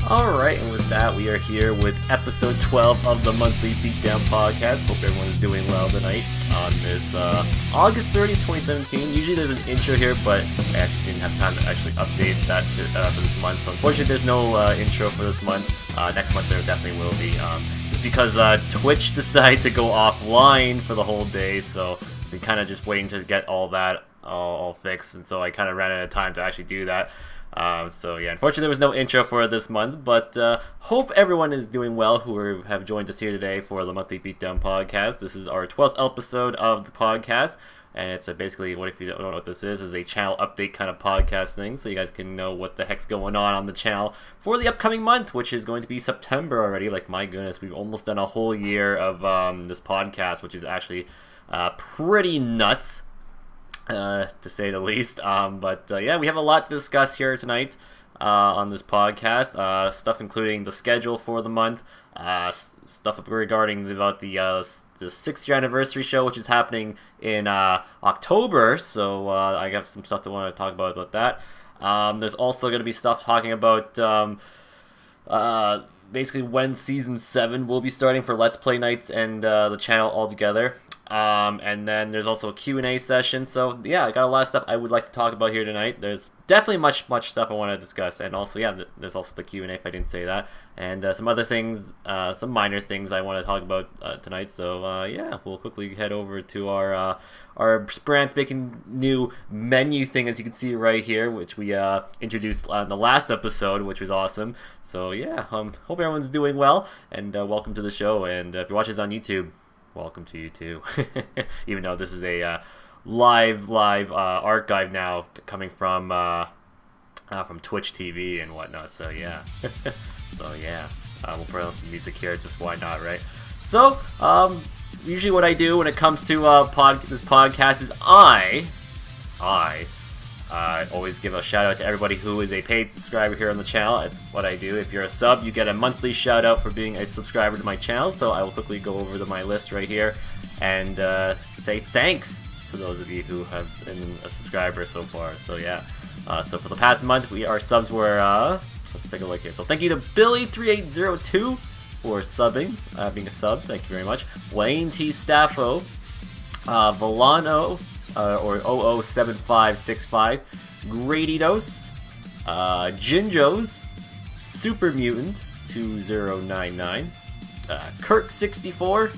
Alright, and with that, we are here with episode 12 of the Monthly Beatdown Podcast. Hope everyone is doing well tonight on this August 30th, 2017. Usually there's an intro here, but I actually didn't have time to actually update that for this month. So unfortunately, there's no intro for this month. Next month there definitely will be. Just because Twitch decided to go offline for the whole day, so I've been kind of just waiting to get all that all fixed, and so I kind of ran out of time to actually do that. So yeah, unfortunately there was no intro for this month, but hope everyone is doing well who have joined us here today for the Monthly Beatdown Podcast. This is our 12th episode of the podcast, and it's basically, what if you don't know what this is a channel update kind of podcast thing, so you guys can know what the heck's going on the channel for the upcoming month, which is going to be September already. Like, my goodness, we've almost done a whole year of this podcast, which is actually pretty nuts. To say the least. Yeah, we have a lot to discuss here tonight on this podcast. Stuff including the schedule for the month, stuff regarding about the 6th year anniversary show, which is happening in October. So I got some stuff to want to talk about that. There's also going to be stuff talking about basically when season 7 will be starting for Let's Play nights and the channel altogether. And then there's also a Q&A session. So yeah, I got a lot of stuff I would like to talk about here tonight. There's definitely much stuff I want to discuss, and also yeah, there's also the Q&A if I didn't say that, and some other things, some minor things I want to talk about tonight. So yeah, we'll quickly head over to our brand spanking new menu thing, as you can see right here, which we introduced on the last episode, which was awesome. So yeah, hope everyone's doing well, and welcome to the show. And if you're watching this on YouTube, welcome to you too. Even though this is a live archive now coming from Twitch TV and whatnot. So yeah, we'll put on some music here. Just why not, right? So usually what I do when it comes to this podcast is I always give a shout out to everybody who is a paid subscriber here on the channel. It's what I do. If you're a sub, you get a monthly shout out for being a subscriber to my channel. So I will quickly go over to my list right here and say thanks to those of you who have been a subscriber so far. So yeah, so for the past month, our subs were, let's take a look here. So thank you to Billy3802 for subbing, being a sub. Thank you very much. Wayne T. Staffo, Volano, or 007565, Gradidos, Jinjos, Super Mutant 2099, Kirk64,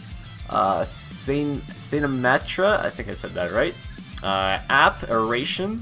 Sainametra, I think I said that right, Apparation,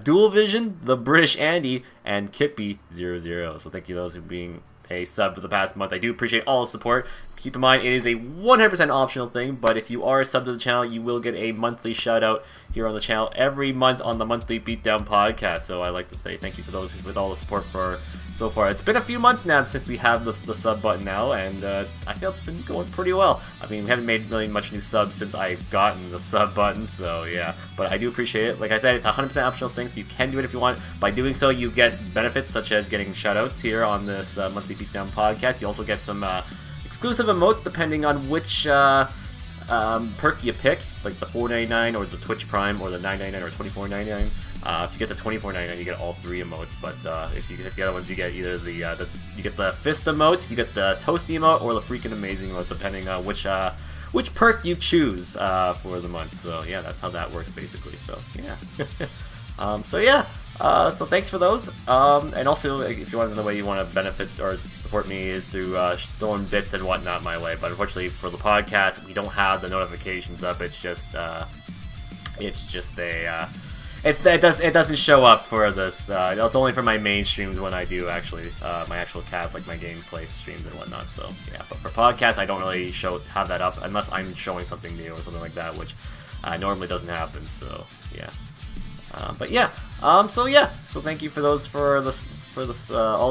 Dual Vision, The British Andy, and Kippy00. So thank you those who being a sub for the past month. I do appreciate all the support. Keep in mind, it is a 100% optional thing, but if you are a sub to the channel, you will get a monthly shout out here on the channel every month on the Monthly Beatdown Podcast. So I'd like to say thank you for those with all the support for so far. It's been a few months now since we have the sub button now, and I feel it's been going pretty well. I mean, we haven't made really much new subs since I've gotten the sub button, so yeah. But I do appreciate it. Like I said, it's a 100% optional thing, so you can do it if you want. By doing so, you get benefits such as getting shoutouts here on this Monthly Beatdown Podcast. You also get some exclusive emotes depending on which perk you pick, like the $4.99 or the Twitch Prime or the $9.99 or $24.99. If you get the $24.99, you get all 3 emotes. But if you get the other ones, you get either you get the fist emote, you get the toasty emote, or the freaking amazing emote, depending on which perk you choose for the month. So yeah, that's how that works basically. So yeah. So thanks for those. And also, if you want to know the way you want to benefit or support me is through throwing bits and whatnot my way. But unfortunately for the podcast, we don't have the notifications up. It doesn't show up for this. It's only for my main streams when I do actually my actual cast, like my gameplay streams and whatnot. So yeah, but for podcasts, I don't really have that up unless I'm showing something new or something like that, which normally doesn't happen. So yeah. So thank you for those all the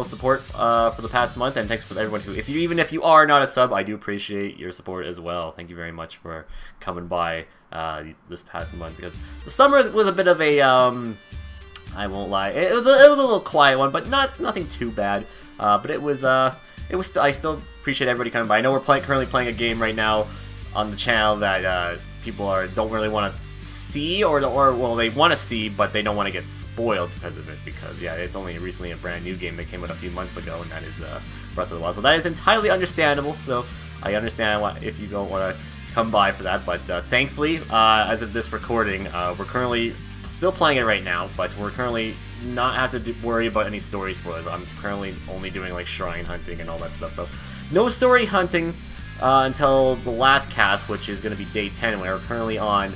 support for the past month, and thanks for everyone who, if you are not a sub, I do appreciate your support as well. Thank you very much for coming by this past month, because the summer was a bit of a I won't lie, it was a little quiet one, but nothing too bad. But it was I still appreciate everybody coming by. I know we're currently playing a game right now on the channel that people don't really want to see or well, they want to see, but they don't want to get spoiled because of it, because yeah, it's only recently a brand new game that came out a few months ago, and that is Breath of the Wild. So that is entirely understandable. So I understand if you don't want to come by for that, but thankfully, as of this recording, we're currently still playing it right now, but we're currently not have to worry about any story spoilers. I'm currently only doing like shrine hunting and all that stuff, so no story hunting until the last cast, which is going to be day 10. We're currently on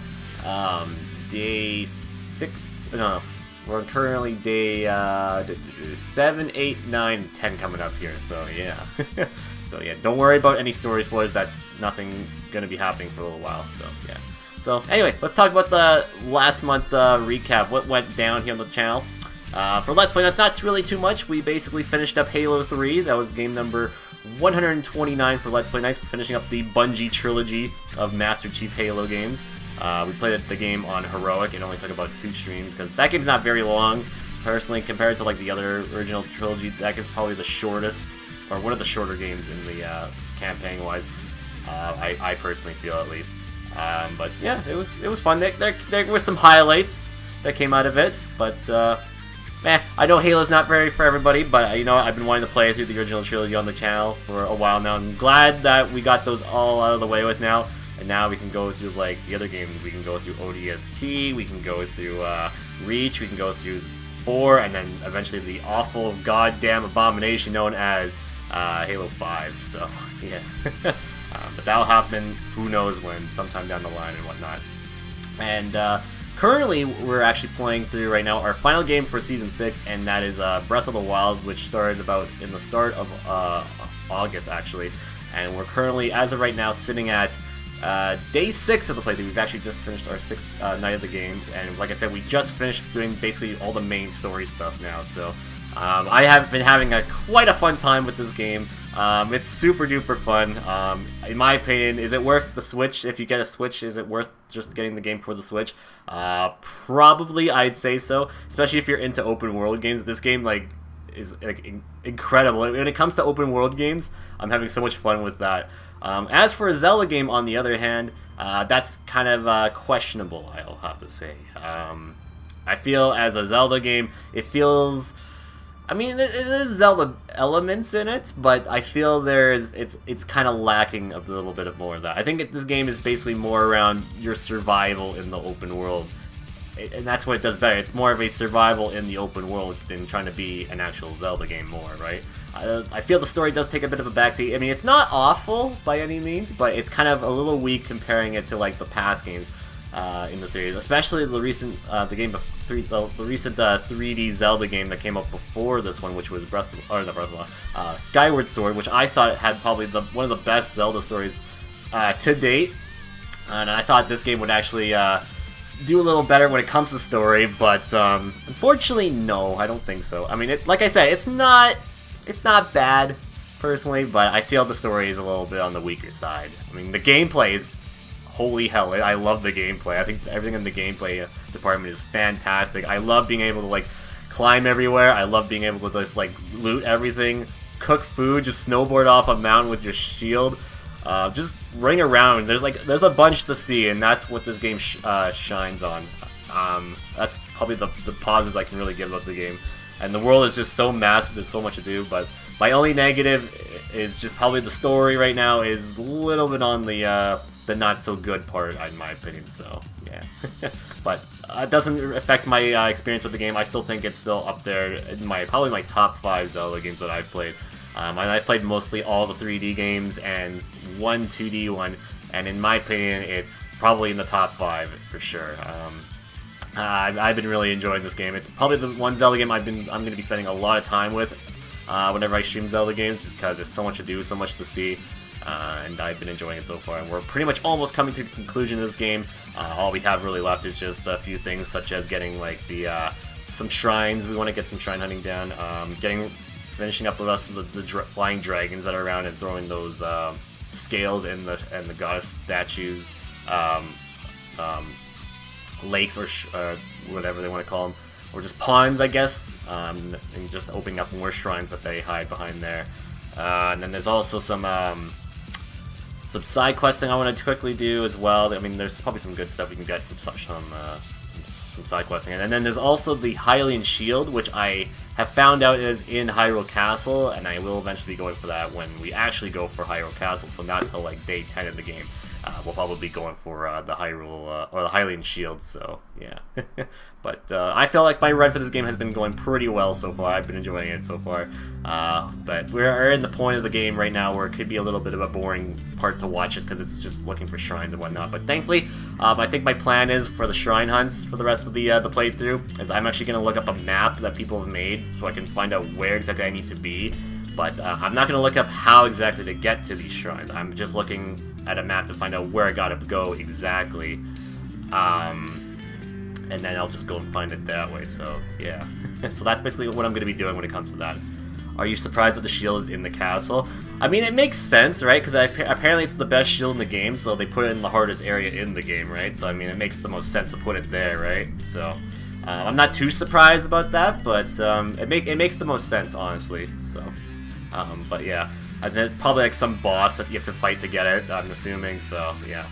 day 6. No, we're currently day 7, 8, 9, 10 coming up here. So yeah, so yeah, don't worry about any story spoilers. That's nothing going to be happening for a little while. So yeah. So anyway, let's talk about the last month recap. What went down here on the channel. For Let's Play, that's not really too much. We basically finished up Halo 3. That was game number 129 for Let's Play Nights, finishing up the Bungie trilogy of Master Chief Halo games. We played the game on Heroic. It only took about 2 streams, because that game's not very long, personally, compared to like the other original trilogy. That game's probably the shortest, or one of the shorter games in the campaign-wise. I personally feel, at least. But yeah, it was fun. There were some highlights that came out of it, but I know Halo's not very for everybody, but you know, I've been wanting to play through the original trilogy on the channel for a while now. I'm glad that we got those all out of the way with now, and now we can go through like the other games. We can go through ODST, we can go through Reach, we can go through 4, and then eventually the awful goddamn abomination known as Halo 5. So yeah, but that'll happen, who knows when, sometime down the line and whatnot. And currently, we're actually playing through right now our final game for Season 6, and that is Breath of the Wild, which started about in the start of August, actually. And we're currently, as of right now, sitting at day 6 of the playthrough. We've actually just finished our 6th night of the game, and like I said, we just finished doing basically all the main story stuff now. So I have been having quite a fun time with this game. It's super duper fun. In my opinion, is it worth the Switch? If you get a Switch, is it worth just getting the game for the Switch? Probably, I'd say so. Especially if you're into open world games. This game is incredible. When it comes to open world games, I'm having so much fun with that. As for a Zelda game, on the other hand, that's kind of questionable, I'll have to say. I feel as a Zelda game, it feels... I mean, there's Zelda elements in it, but I feel it's kind of lacking a little bit more of that. I think this game is basically more around your survival in the open world, and that's what it does better. It's more of a survival in the open world than trying to be an actual Zelda game more, right? I feel the story does take a bit of a backseat. I mean, it's not awful by any means, but it's kind of a little weak comparing it to like the past games in the series, especially the recent the recent 3D Zelda game that came out before this one, which was Skyward Sword, which I thought had probably one of the best Zelda stories to date, and I thought this game would actually do a little better when it comes to story, but unfortunately, no, I don't think so. I mean, like I said, it's not bad personally, but I feel the story is a little bit on the weaker side. I mean, the gameplay is holy hell, I love the gameplay. I think everything in the gameplay department is fantastic. I love being able to like climb everywhere. I love being able to just like loot everything, cook food, just snowboard off a mountain with your shield, just ring around. There's a bunch to see, and that's what this game shines on. That's probably the positives I can really give about the game. And the world is just so massive, there's so much to do, but my only negative is just probably the story right now is a little bit on the not so good part, in my opinion, so yeah. But it doesn't affect my experience with the game. I still think it's still up there in probably my top 5 Zelda games that I've played. And I've played mostly all the 3D games and one 2D one, and in my opinion, it's probably in the top 5 for sure. I've been really enjoying this game. It's probably the one Zelda game I'm going to be spending a lot of time with whenever I stream Zelda games, just because there's so much to do, so much to see. And I've been enjoying it so far, and we're pretty much almost coming to the conclusion of this game. All we have really left is just a few things, such as getting like some shrines. We want to get some shrine hunting down, finishing up with us the flying dragons that are around, and throwing those scales and the goddess statues, lakes or whatever they want to call them, or just ponds, I guess, and just opening up more shrines that they hide behind there. And then there's also some some side questing I want to quickly do as well. I mean, there's probably some good stuff we can get from some side questing. And then there's also the Hylian Shield, which I have found out is in Hyrule Castle, and I will eventually be going for that when we actually go for Hyrule Castle, so not until like day 10 of the game. We'll probably be going for the Hyrule, or the Hylian Shield, so yeah. But I feel like my run for this game has been going pretty well so far. I've been enjoying it so far. But we're in the point of the game right now where it could be a little bit of a boring part to watch just because it's just looking for shrines and whatnot. But thankfully, I think my plan is for the shrine hunts for the rest of the playthrough is I'm actually going to look up a map that people have made so I can find out where exactly I need to be. But I'm not going to look up how exactly to get to these shrines. I'm just looking at a map to find out where I gotta go exactly, and then I'll just go and find it that way. So yeah, so that's basically what I'm gonna be doing when it comes to that. Are you surprised that the shield is in the castle? I mean, it makes sense, right? Because apparently it's the best shield in the game, so they put it in the hardest area in the game, right? So I mean, it makes the most sense to put it there, right? So I'm not too surprised about that, but it makes the most sense, honestly. So, but yeah. And there's probably like some boss that you have to fight to get it, I'm assuming, so yeah.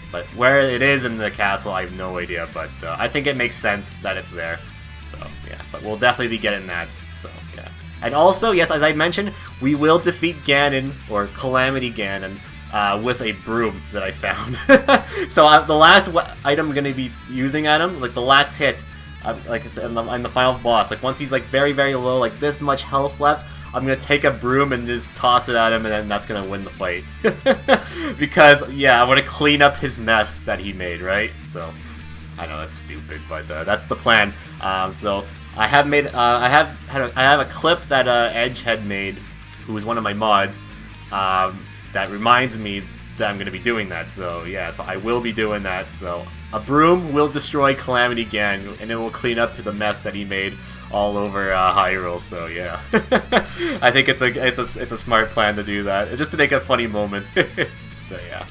But where it is in the castle, I have no idea, but I think it makes sense that it's there. So yeah, but we'll definitely be getting that, so yeah. And also, yes, as I mentioned, we will defeat Ganon, or Calamity Ganon, with a broom that I found. So the last item I'm going to be using at him, like the last hit, like I said, in the final boss, like once he's like very, very low, like this much health left, I'm going to take a broom and just toss it at him, and then that's going to win the fight. Because, yeah, I want to clean up his mess that he made, right? So, I know that's stupid, but that's the plan. So, I have a clip that Edge had made, who was one of my mods, that reminds me that I'm going to be doing that. So, yeah, so I will be doing that. So, a broom will destroy Calamity Ganon, and it will clean up the mess that he made all over Hyrule, so yeah. I think it's a smart plan to do that, just to make a funny moment. So yeah.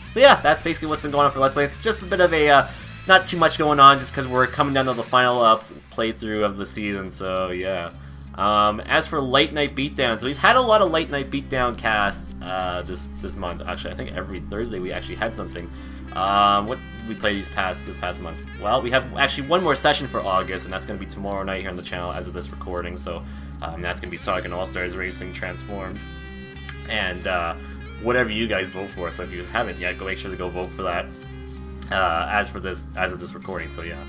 So yeah, that's basically what's been going on for Let's Play. It's just a bit of a not too much going on, just because we're coming down to the final playthrough of the season. So yeah. As for Late Night Beatdowns, we've had a lot of Late Night Beatdown casts this month. Actually, I think every Thursday we actually had something. What did we play this past month? Well, we have actually one more session for August, and that's going to be tomorrow night here on the channel as of this recording. So that's going to be Sonic and All-Stars Racing Transformed, and whatever you guys vote for. So if you haven't yet, go make sure to go vote for that. As of this recording. So yeah.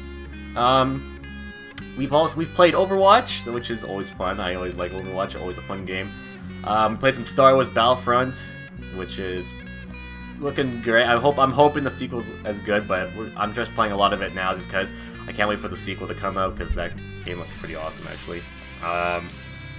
We've played Overwatch, which is always fun. I always like Overwatch, always a fun game. We played some Star Wars Battlefront, which is looking great. I'm hoping the sequel's as good, but I'm just playing a lot of it now just because I can't wait for the sequel to come out, because that game looks pretty awesome, actually.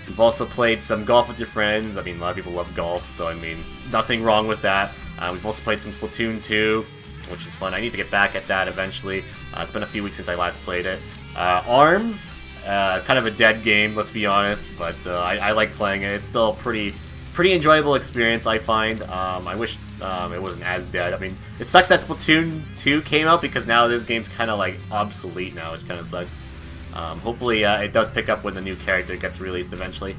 We've also played some Golf with Your Friends. I mean, a lot of people love golf, so I mean, nothing wrong with that. We've also played some Splatoon 2, which is fun. I need to get back at that eventually. It's been a few weeks since I last played it. ARMS, kind of a dead game, let's be honest, but I like playing it. It's still a pretty enjoyable experience, I find. I wish it wasn't as dead. I mean, it sucks that Splatoon 2 came out, because now this game's kind of like obsolete now, which kind of sucks. Hopefully it does pick up when the new character gets released eventually.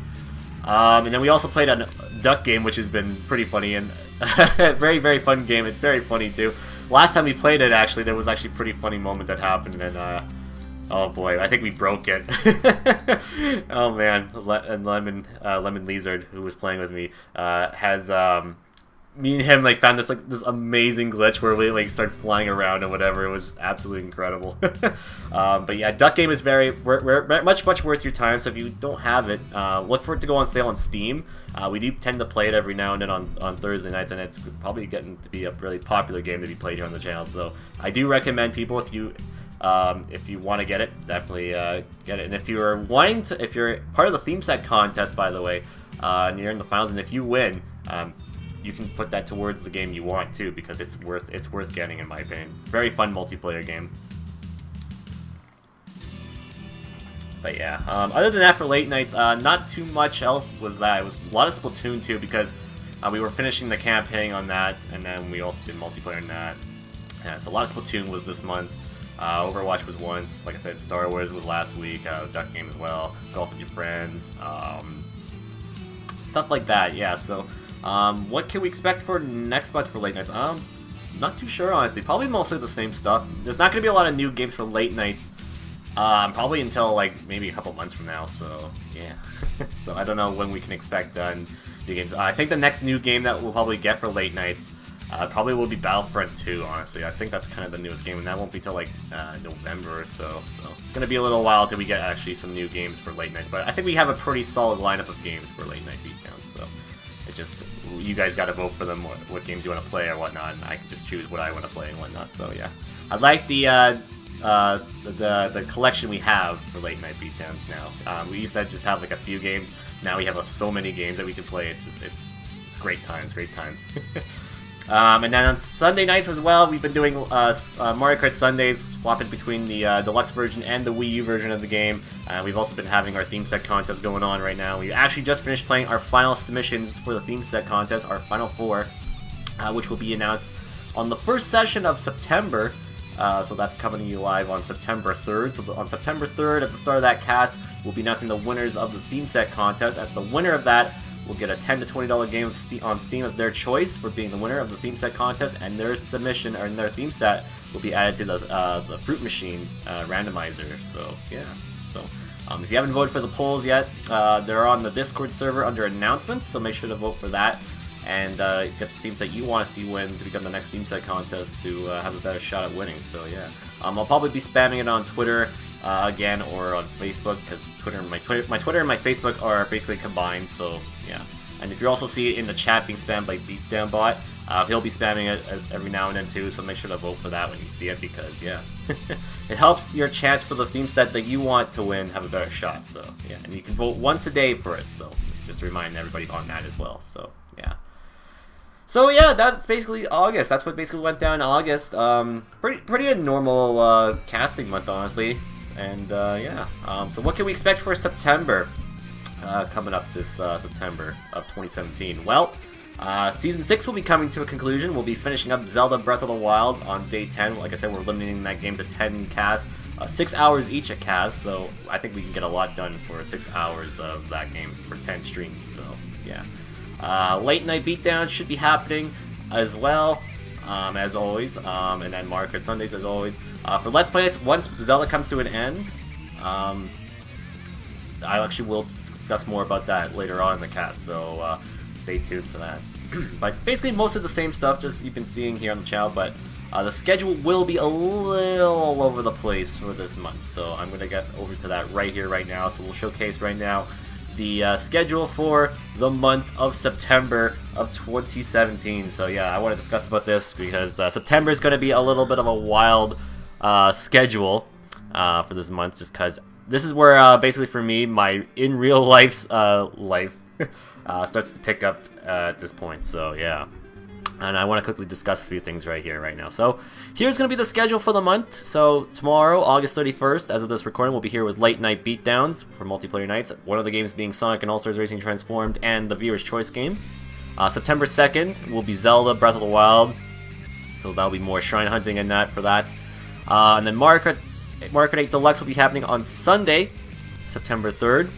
And then we also played a duck game, which has been pretty funny, and very, very fun game. It's very funny too. Last time we played it, actually, there was actually a pretty funny moment that happened, and oh boy, I think we broke it. Oh man, and Lemon Lizard, who was playing with me, has me and him like found this amazing glitch where we like started flying around and whatever. It was absolutely incredible. But yeah, Duck Game is much worth your time. So if you don't have it, look for it to go on sale on Steam. We do tend to play it every now and then on Thursday nights, and it's probably getting to be a really popular game to be played here on the channel. So I do recommend people, if you want to get it, definitely get it. And if you're part of the theme set contest, by the way, and you're in the finals, and if you win, you can put that towards the game you want too, because it's worth getting, in my opinion. Very fun multiplayer game. But yeah, other than that, for late nights, not too much else was that. It was a lot of Splatoon 2, because we were finishing the campaign on that, and then we also did multiplayer in that. Yeah, so a lot of Splatoon was this month. Overwatch was once, like I said, Star Wars was last week, Duck Game as well, Golf with Your Friends, stuff like that, yeah. So What can we expect for next month for late nights? Not too sure, honestly. Probably mostly the same stuff. There's not going to be a lot of new games for late nights. Probably until, like, maybe a couple months from now, so, yeah. So I don't know when we can expect new games. I think the next new game that we'll probably get for late nights probably will be Battlefront 2, honestly. I think that's kind of the newest game, and that won't be till, like, November or so. So it's going to be a little while till we get actually some new games for late nights. But I think we have a pretty solid lineup of games for late night beatdowns, so it just, you guys got to vote for them, what games you want to play or whatnot, and I can just choose what I want to play and whatnot, so yeah. I like the collection we have for late night beatdowns now. We used to just have like a few games. Now we have so many games that we can play. It's just it's great times. And then on Sunday nights as well, we've been doing Mario Kart Sundays, swapping between the deluxe version and the Wii U version of the game. We've also been having our theme set contest going on right now. We actually just finished playing our final submissions for the theme set contest, our final 4, which will be announced on the first session of September. So that's coming to you live on September 3rd. So on September 3rd, at the start of that cast, we'll be announcing the winners of the theme set contest. And the winner of that will get a $10 to $20 game on Steam of their choice for being the winner of the theme set contest, and their submission or their theme set will be added to the Fruit Machine randomizer. So yeah. So if you haven't voted for the polls yet, they're on the Discord server under announcements. So make sure to vote for that. And get the theme set you want to see win to become the next theme set contest to have a better shot at winning. So yeah, I'll probably be spamming it on Twitter again or on Facebook, because my Twitter and my Facebook are basically combined. So yeah, and if you also see it in the chat being spammed by Beatdown Bot, he'll be spamming it every now and then too. So make sure to vote for that when you see it, because yeah, it helps your chance for the theme set that you want to win have a better shot. So yeah, and you can vote once a day for it. So just remind everybody on that as well. So yeah. So yeah, that's basically August. That's what basically went down in August. Pretty a normal casting month, honestly. And yeah. So what can we expect for September? Coming up this September of 2017. Well, Season 6 will be coming to a conclusion. We'll be finishing up Zelda Breath of the Wild on day 10. Like I said, we're limiting that game to 10 casts. 6 hours each a cast, so I think we can get a lot done for 6 hours of that game for 10 streams. So yeah. Late night beatdowns should be happening as well, as always, and then Mario Kart Sundays as always. For Let's Play Nights, once Zelda comes to an end, I actually will discuss more about that later on in the cast, so stay tuned for that. But basically most of the same stuff just you've been seeing here on the channel, but the schedule will be a little all over the place for this month, so I'm going to get over to that right here, right now. So we'll showcase right now the schedule for the month of September of 2017. So yeah, I want to discuss about this because September is going to be a little bit of a wild schedule for this month, just because this is where basically for me my in real life's life starts to pick up at this point. So yeah. And I want to quickly discuss a few things right here, right now. So here's going to be the schedule for the month. So tomorrow, August 31st, as of this recording, we'll be here with Late Night Beatdowns for multiplayer nights. One of the games being Sonic and All-Stars Racing Transformed and the Viewer's Choice game. September 2nd will be Zelda Breath of the Wild. So that'll be more shrine hunting and that for that. And then Mario Kart 8 Deluxe will be happening on Sunday, September 3rd.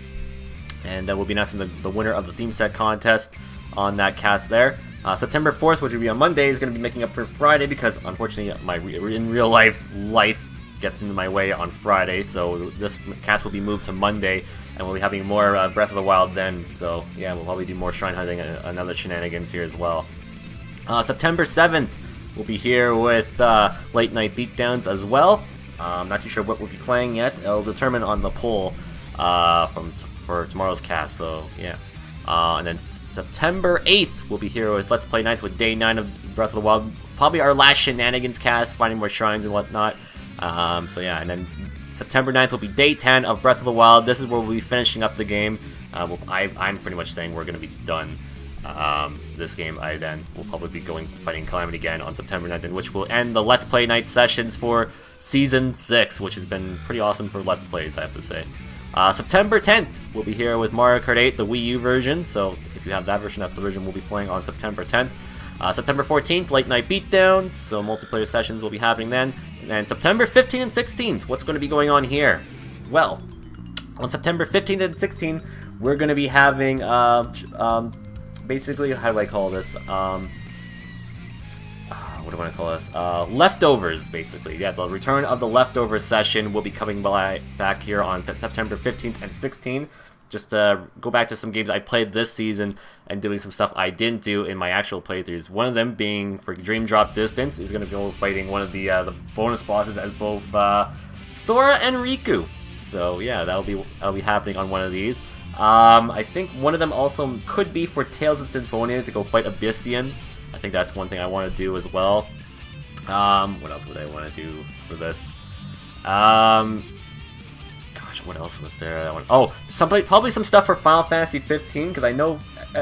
And we'll be announcing the winner of the theme set contest on that cast there. September 4th, which will be on Monday, is going to be making up for Friday because, unfortunately, my in real life gets into my way on Friday. So this cast will be moved to Monday, and we'll be having more Breath of the Wild then. So yeah, we'll probably do more shrine hunting and other shenanigans here as well. September 7th, we'll be here with Late Night Beatdowns as well. I'm not too sure what we'll be playing yet. It'll determine on the poll for tomorrow's cast. So yeah, and then September 8th, we'll be here with Let's Play Nights with Day 9 of Breath of the Wild. Probably our last shenanigans cast, finding more shrines and whatnot. So yeah, and then September 9th will be Day 10 of Breath of the Wild. This is where we'll be finishing up the game. I'm pretty much saying we're going to be done this game. Then we'll probably be fighting Calamity again on September 9th, which will end the Let's Play Night sessions for Season 6, which has been pretty awesome for Let's Plays, I have to say. September 10th, we'll be here with Mario Kart 8, the Wii U version. So if you have that version, that's the version we'll be playing on September 10th. September 14th, Late Night Beatdowns, so multiplayer sessions will be happening then. And September 15th and 16th, what's going to be going on here? Well, on September 15th and 16th, we're going to be having basically, how do I call this? What do I want to call this? Leftovers, basically. Yeah, the return of the Leftovers session will be coming back here on September 15th and 16th. Just to go back to some games I played this season and doing some stuff I didn't do in my actual playthroughs. One of them being for Dream Drop Distance is going to go fighting one of the bonus bosses as both Sora and Riku. So yeah, that'll be happening on one of these. I think one of them also could be for Tales of Symphonia to go fight Abyssian. I think that's one thing I want to do as well. What else would I want to do for this? Gosh, what else was there? Oh, probably some stuff for Final Fantasy 15, because I know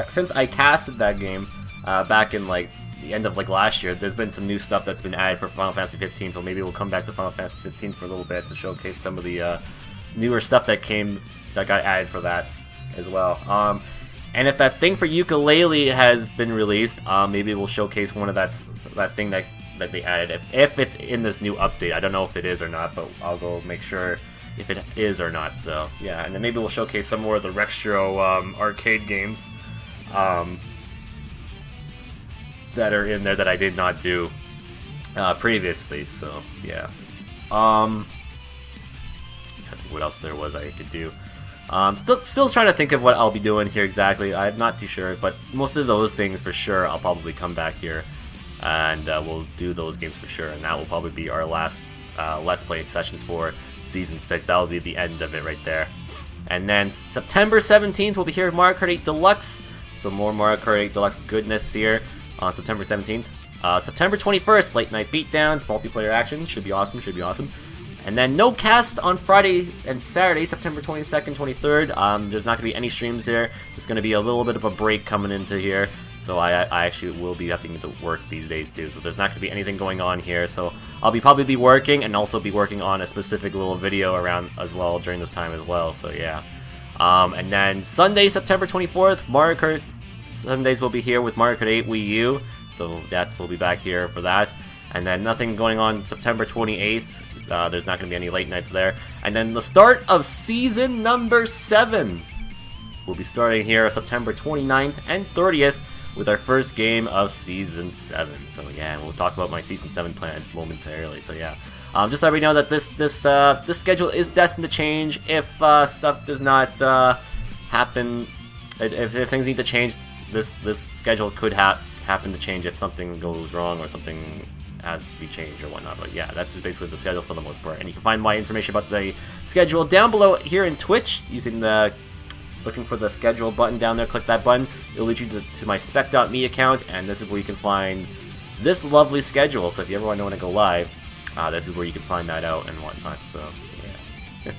since I casted that game back in like the end of like last year, there's been some new stuff that's been added for Final Fantasy 15. So maybe we'll come back to Final Fantasy 15 for a little bit to showcase some of the newer stuff that got added for that as well. And if that thing for ukulele has been released, maybe we'll showcase one of that thing that they added. If it's in this new update, I don't know if it is or not, but I'll go make sure if it is or not. So yeah, and then maybe we'll showcase some more of the Rextro arcade games that are in there that I did not do previously. So yeah. I think what else there was I could do. Still trying to think of what I'll be doing here exactly. I'm not too sure, but most of those things for sure I'll probably come back here and we'll do those games for sure, and that will probably be our last Let's Play sessions for Season 6. That will be the end of it right there. And then September 17th we'll be here with Mario Kart 8 Deluxe, so more Mario Kart 8 Deluxe goodness here on September 17th. September 21st, Late Night Beatdowns, multiplayer action, should be awesome. And then no cast on Friday and Saturday, September 22nd, 23rd. There's not going to be any streams there. There's going to be a little bit of a break coming into here. So I actually will be having to work these days too. So there's not going to be anything going on here. So I'll probably be working and also be working on a specific little video around as well during this time as well. So yeah. And then Sunday, September 24th, Mario Kart Sundays will be here with Mario Kart 8 Wii U. So we'll be back here for that. And then nothing going on September 28th. There's not going to be any late nights there. And then the start of season number 7 will be starting here September 29th and 30th with our first game of season 7. So yeah, we'll talk about my season 7 plans momentarily. So yeah, just let me know that this schedule is destined to change if stuff does not happen. If things need to change, this schedule could happen to change if something goes wrong or something has to be changed or whatnot. But yeah, that's just basically the schedule for the most part. And you can find my information about the schedule down below here in Twitch using looking for the schedule button down there. Click that button, it'll lead you to my spec.me account, and this is where you can find this lovely schedule. So if you ever want to go live, this is where you can find that out and whatnot. So yeah.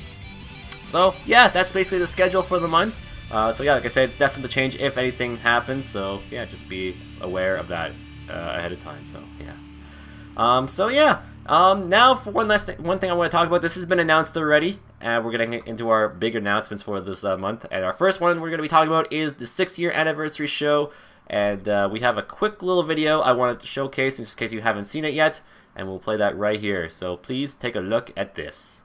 So yeah, that's basically the schedule for the month. So yeah, like I said, it's destined to change if anything happens. So yeah, just be aware of that ahead of time. So yeah. Now for one thing I want to talk about. This has been announced already, and we're getting into our big announcements for this month. And our first one we're going to be talking about is the 6-year anniversary show, and we have a quick little video I wanted to showcase in case you haven't seen it yet, and we'll play that right here. So please take a look at this.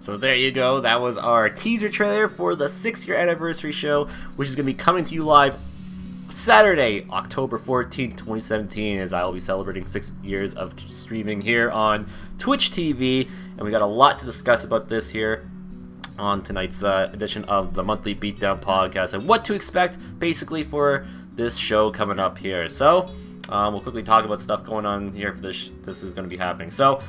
So there you go. That was our teaser trailer for the 6-year anniversary show, which is going to be coming to you live Saturday, October 14th, 2017, as I will be celebrating 6 years of streaming here on Twitch TV. And we got a lot to discuss about this here on tonight's edition of the Monthly Beatdown Podcast and what to expect basically for this show coming up here. So we'll quickly talk about stuff going on here for this. This is going to be happening. So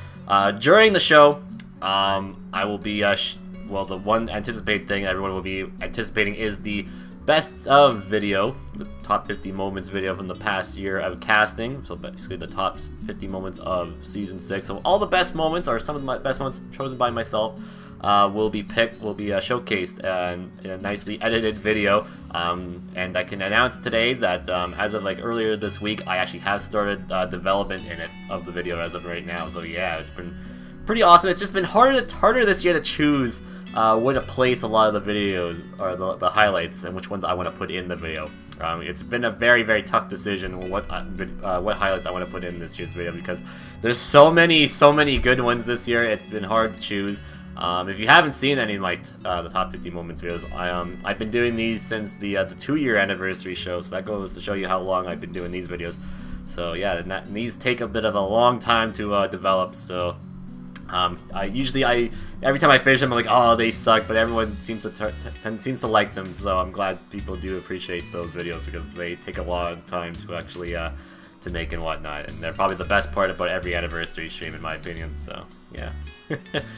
during the show, I will be the one anticipated thing everyone will be anticipating is the best of video, the top 50 moments video from the past year of casting. So basically the top 50 moments of season 6. So all the best moments, or some of the best ones chosen by myself, will be showcased in a nicely edited video. And I can announce today that as of earlier this week, I actually have started development in it of the video as of right now. So yeah, it's been pretty awesome. It's just been harder this year to choose where to place a lot of the videos or the highlights and which ones I want to put in the video. It's been a very, very tough decision what highlights I want to put in this year's video, because there's so many good ones this year. It's been hard to choose. If you haven't seen any the top 50 moments videos, I've been doing these since the 2-year anniversary show, so that goes to show you how long I've been doing these videos. So yeah, these take a bit of a long time to develop. So every time I finish them, I'm like, oh, they suck, but everyone seems to like them, so I'm glad people do appreciate those videos, because they take a lot of time to actually to make and whatnot, and they're probably the best part about every anniversary stream, in my opinion. So yeah,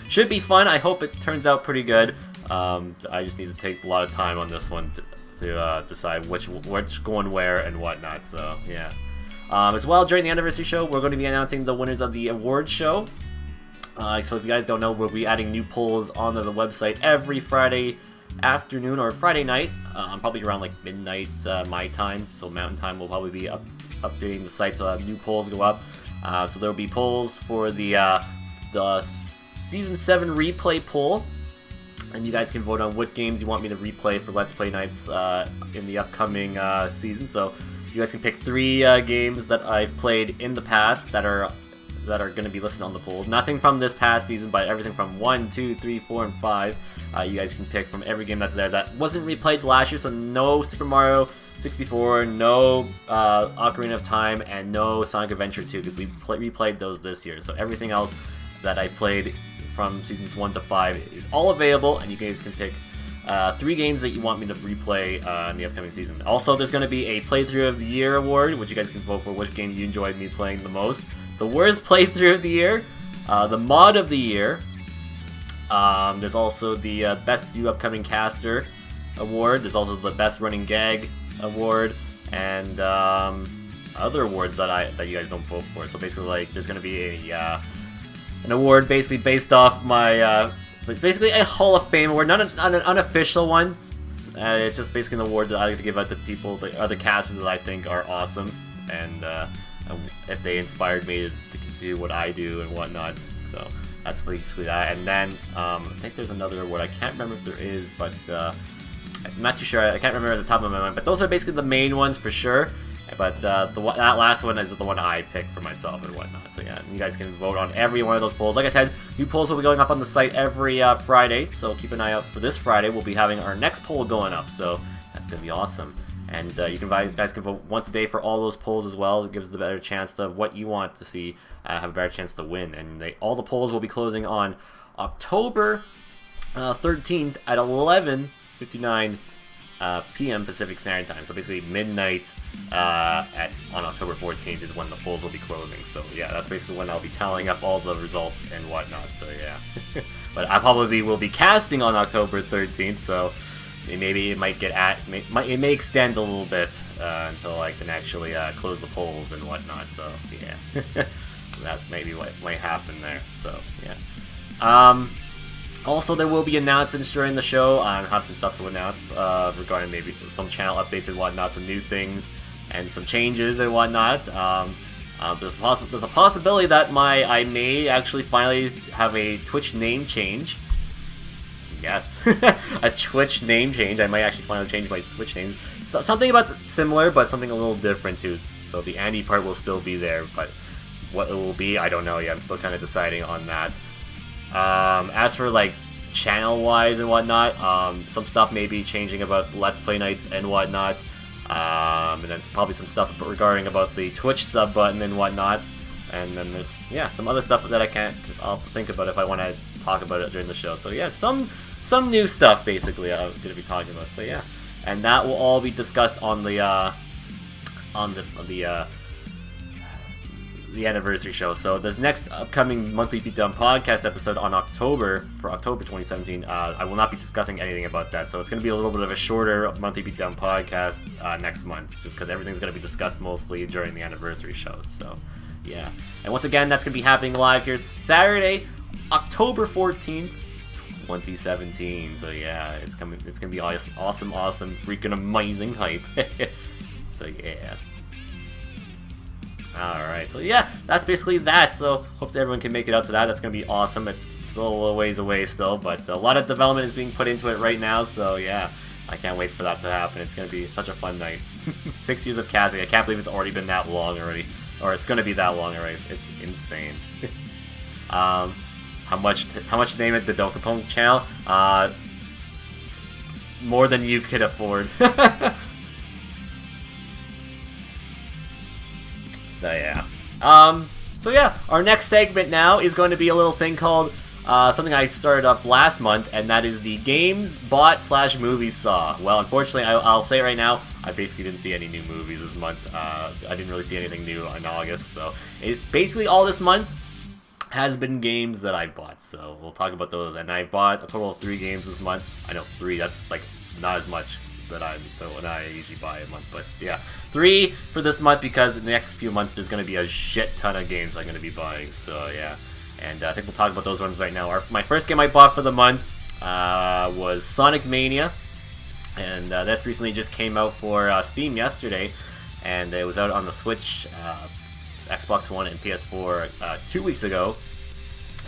should be fun. I hope it turns out pretty good. I just need to take a lot of time on this one to decide which going where and whatnot. So yeah. As well, during the anniversary show, we're going to be announcing the winners of the award show. So if you guys don't know, we'll be adding new polls onto the website every Friday afternoon or Friday night, probably around midnight my time, so Mountain Time. We'll probably be updating the site so new polls go up. So there will be polls for the Season 7 replay poll, and you guys can vote on what games you want me to replay for Let's Play nights in the upcoming season. So you guys can pick 3 games that I've played in the past that are going to be listed on the poll. Nothing from this past season, but everything from 1, 2, 3, 4, and 5. You guys can pick from every game that's there that wasn't replayed last year, so no Super Mario 64, no Ocarina of Time, and no Sonic Adventure 2, because we replayed those this year. So everything else that I played from seasons 1 to 5 is all available, and you guys can pick 3 games that you want me to replay in the upcoming season. Also, there's going to be a Playthrough of the Year award, which you guys can vote for which game you enjoyed me playing the most. The worst playthrough of the year, the mod of the year. There's also the best new upcoming caster award. There's also the best running gag award, and other awards that you guys don't vote for. So basically, there's gonna be an award basically based off my basically a Hall of Fame award, not an unofficial one. It's just basically an award that I like to give out to people, the other casters that I think are awesome, and if they inspired me to do what I do and whatnot. So that's basically that. And then I think there's another award. I can't remember if there is, but I'm not too sure. I can't remember at the top of my mind. But those are basically the main ones for sure. But that last one is the one I picked for myself and whatnot. So yeah, you guys can vote on every one of those polls. Like I said, new polls will be going up on the site every Friday. So keep an eye out for this Friday. We'll be having our next poll going up. So that's going to be awesome. And you guys can vote once a day for all those polls as well. It gives the better chance of what you want to see have a better chance to win. And all the polls will be closing on October 13th at 11:59 p.m. Pacific Standard Time. So basically midnight on October 14th is when the polls will be closing. So yeah, that's basically when I'll be tallying up all the results and whatnot. So yeah, but I probably will be casting on October 13th. So maybe it might it may extend a little bit until I can actually close the polls and whatnot. So yeah, that may be what might happen there. So yeah. Also, there will be announcements during the show. I have some stuff to announce regarding maybe some channel updates and whatnot, some new things, and some changes and whatnot. There's a possibility that I may actually finally have a Twitch name change. Yes, a Twitch name change. I might actually finally change my Twitch name. So, something about similar, but something a little different too. So the Andy part will still be there, but what it will be, I don't know yet. I'm still kind of deciding on that. As for channel-wise and whatnot. Some stuff may be changing about Let's Play nights and whatnot. And then probably some stuff regarding about the Twitch sub button and whatnot. And then there's, yeah, some other stuff that I'll have to think about if I want to talk about it during the show. So yeah, some new stuff basically I'm going to be talking about. So yeah, and that will all be discussed on the anniversary show. So this next upcoming Monthly Beatdown Podcast episode for October 2017, I will not be discussing anything about that. So it's going to be a little bit of a shorter Monthly Beatdown Podcast next month, just because everything's going to be discussed mostly during the anniversary shows. So yeah, and once again, that's going to be happening live here Saturday, October 14th, 2017. So yeah, it's going to be awesome, freaking amazing hype. So yeah. Alright, so yeah, that's basically that. So hope that everyone can make it out to that. That's going to be awesome. It's still a little ways away still, but a lot of development is being put into it right now. So yeah, I can't wait for that to happen. It's going to be such a fun night. 6 years of casting. I can't believe it's already been that long already. Or it's going to be that long already. It's insane. How much to name it? The Dokapon channel? More than you could afford. So yeah. Our next segment now is going to be a little thing called something I started up last month, and that is the Games Bought / Movies Saw. Well, unfortunately, I'll say right now, I basically didn't see any new movies this month. I didn't really see anything new in August, so it's basically all this month has been games that I've bought. So we'll talk about those, and I've bought a total of 3 games this month. I know 3. That's like not as much than what I usually buy a month, but yeah, 3 for this month, because in the next few months there's going to be a shit ton of games I'm going to be buying. So yeah, and I think we'll talk about those ones right now. My first game I bought for the month was Sonic Mania, and this recently just came out for Steam yesterday, and it was out on the Switch, Xbox One, and PS4 2 weeks ago.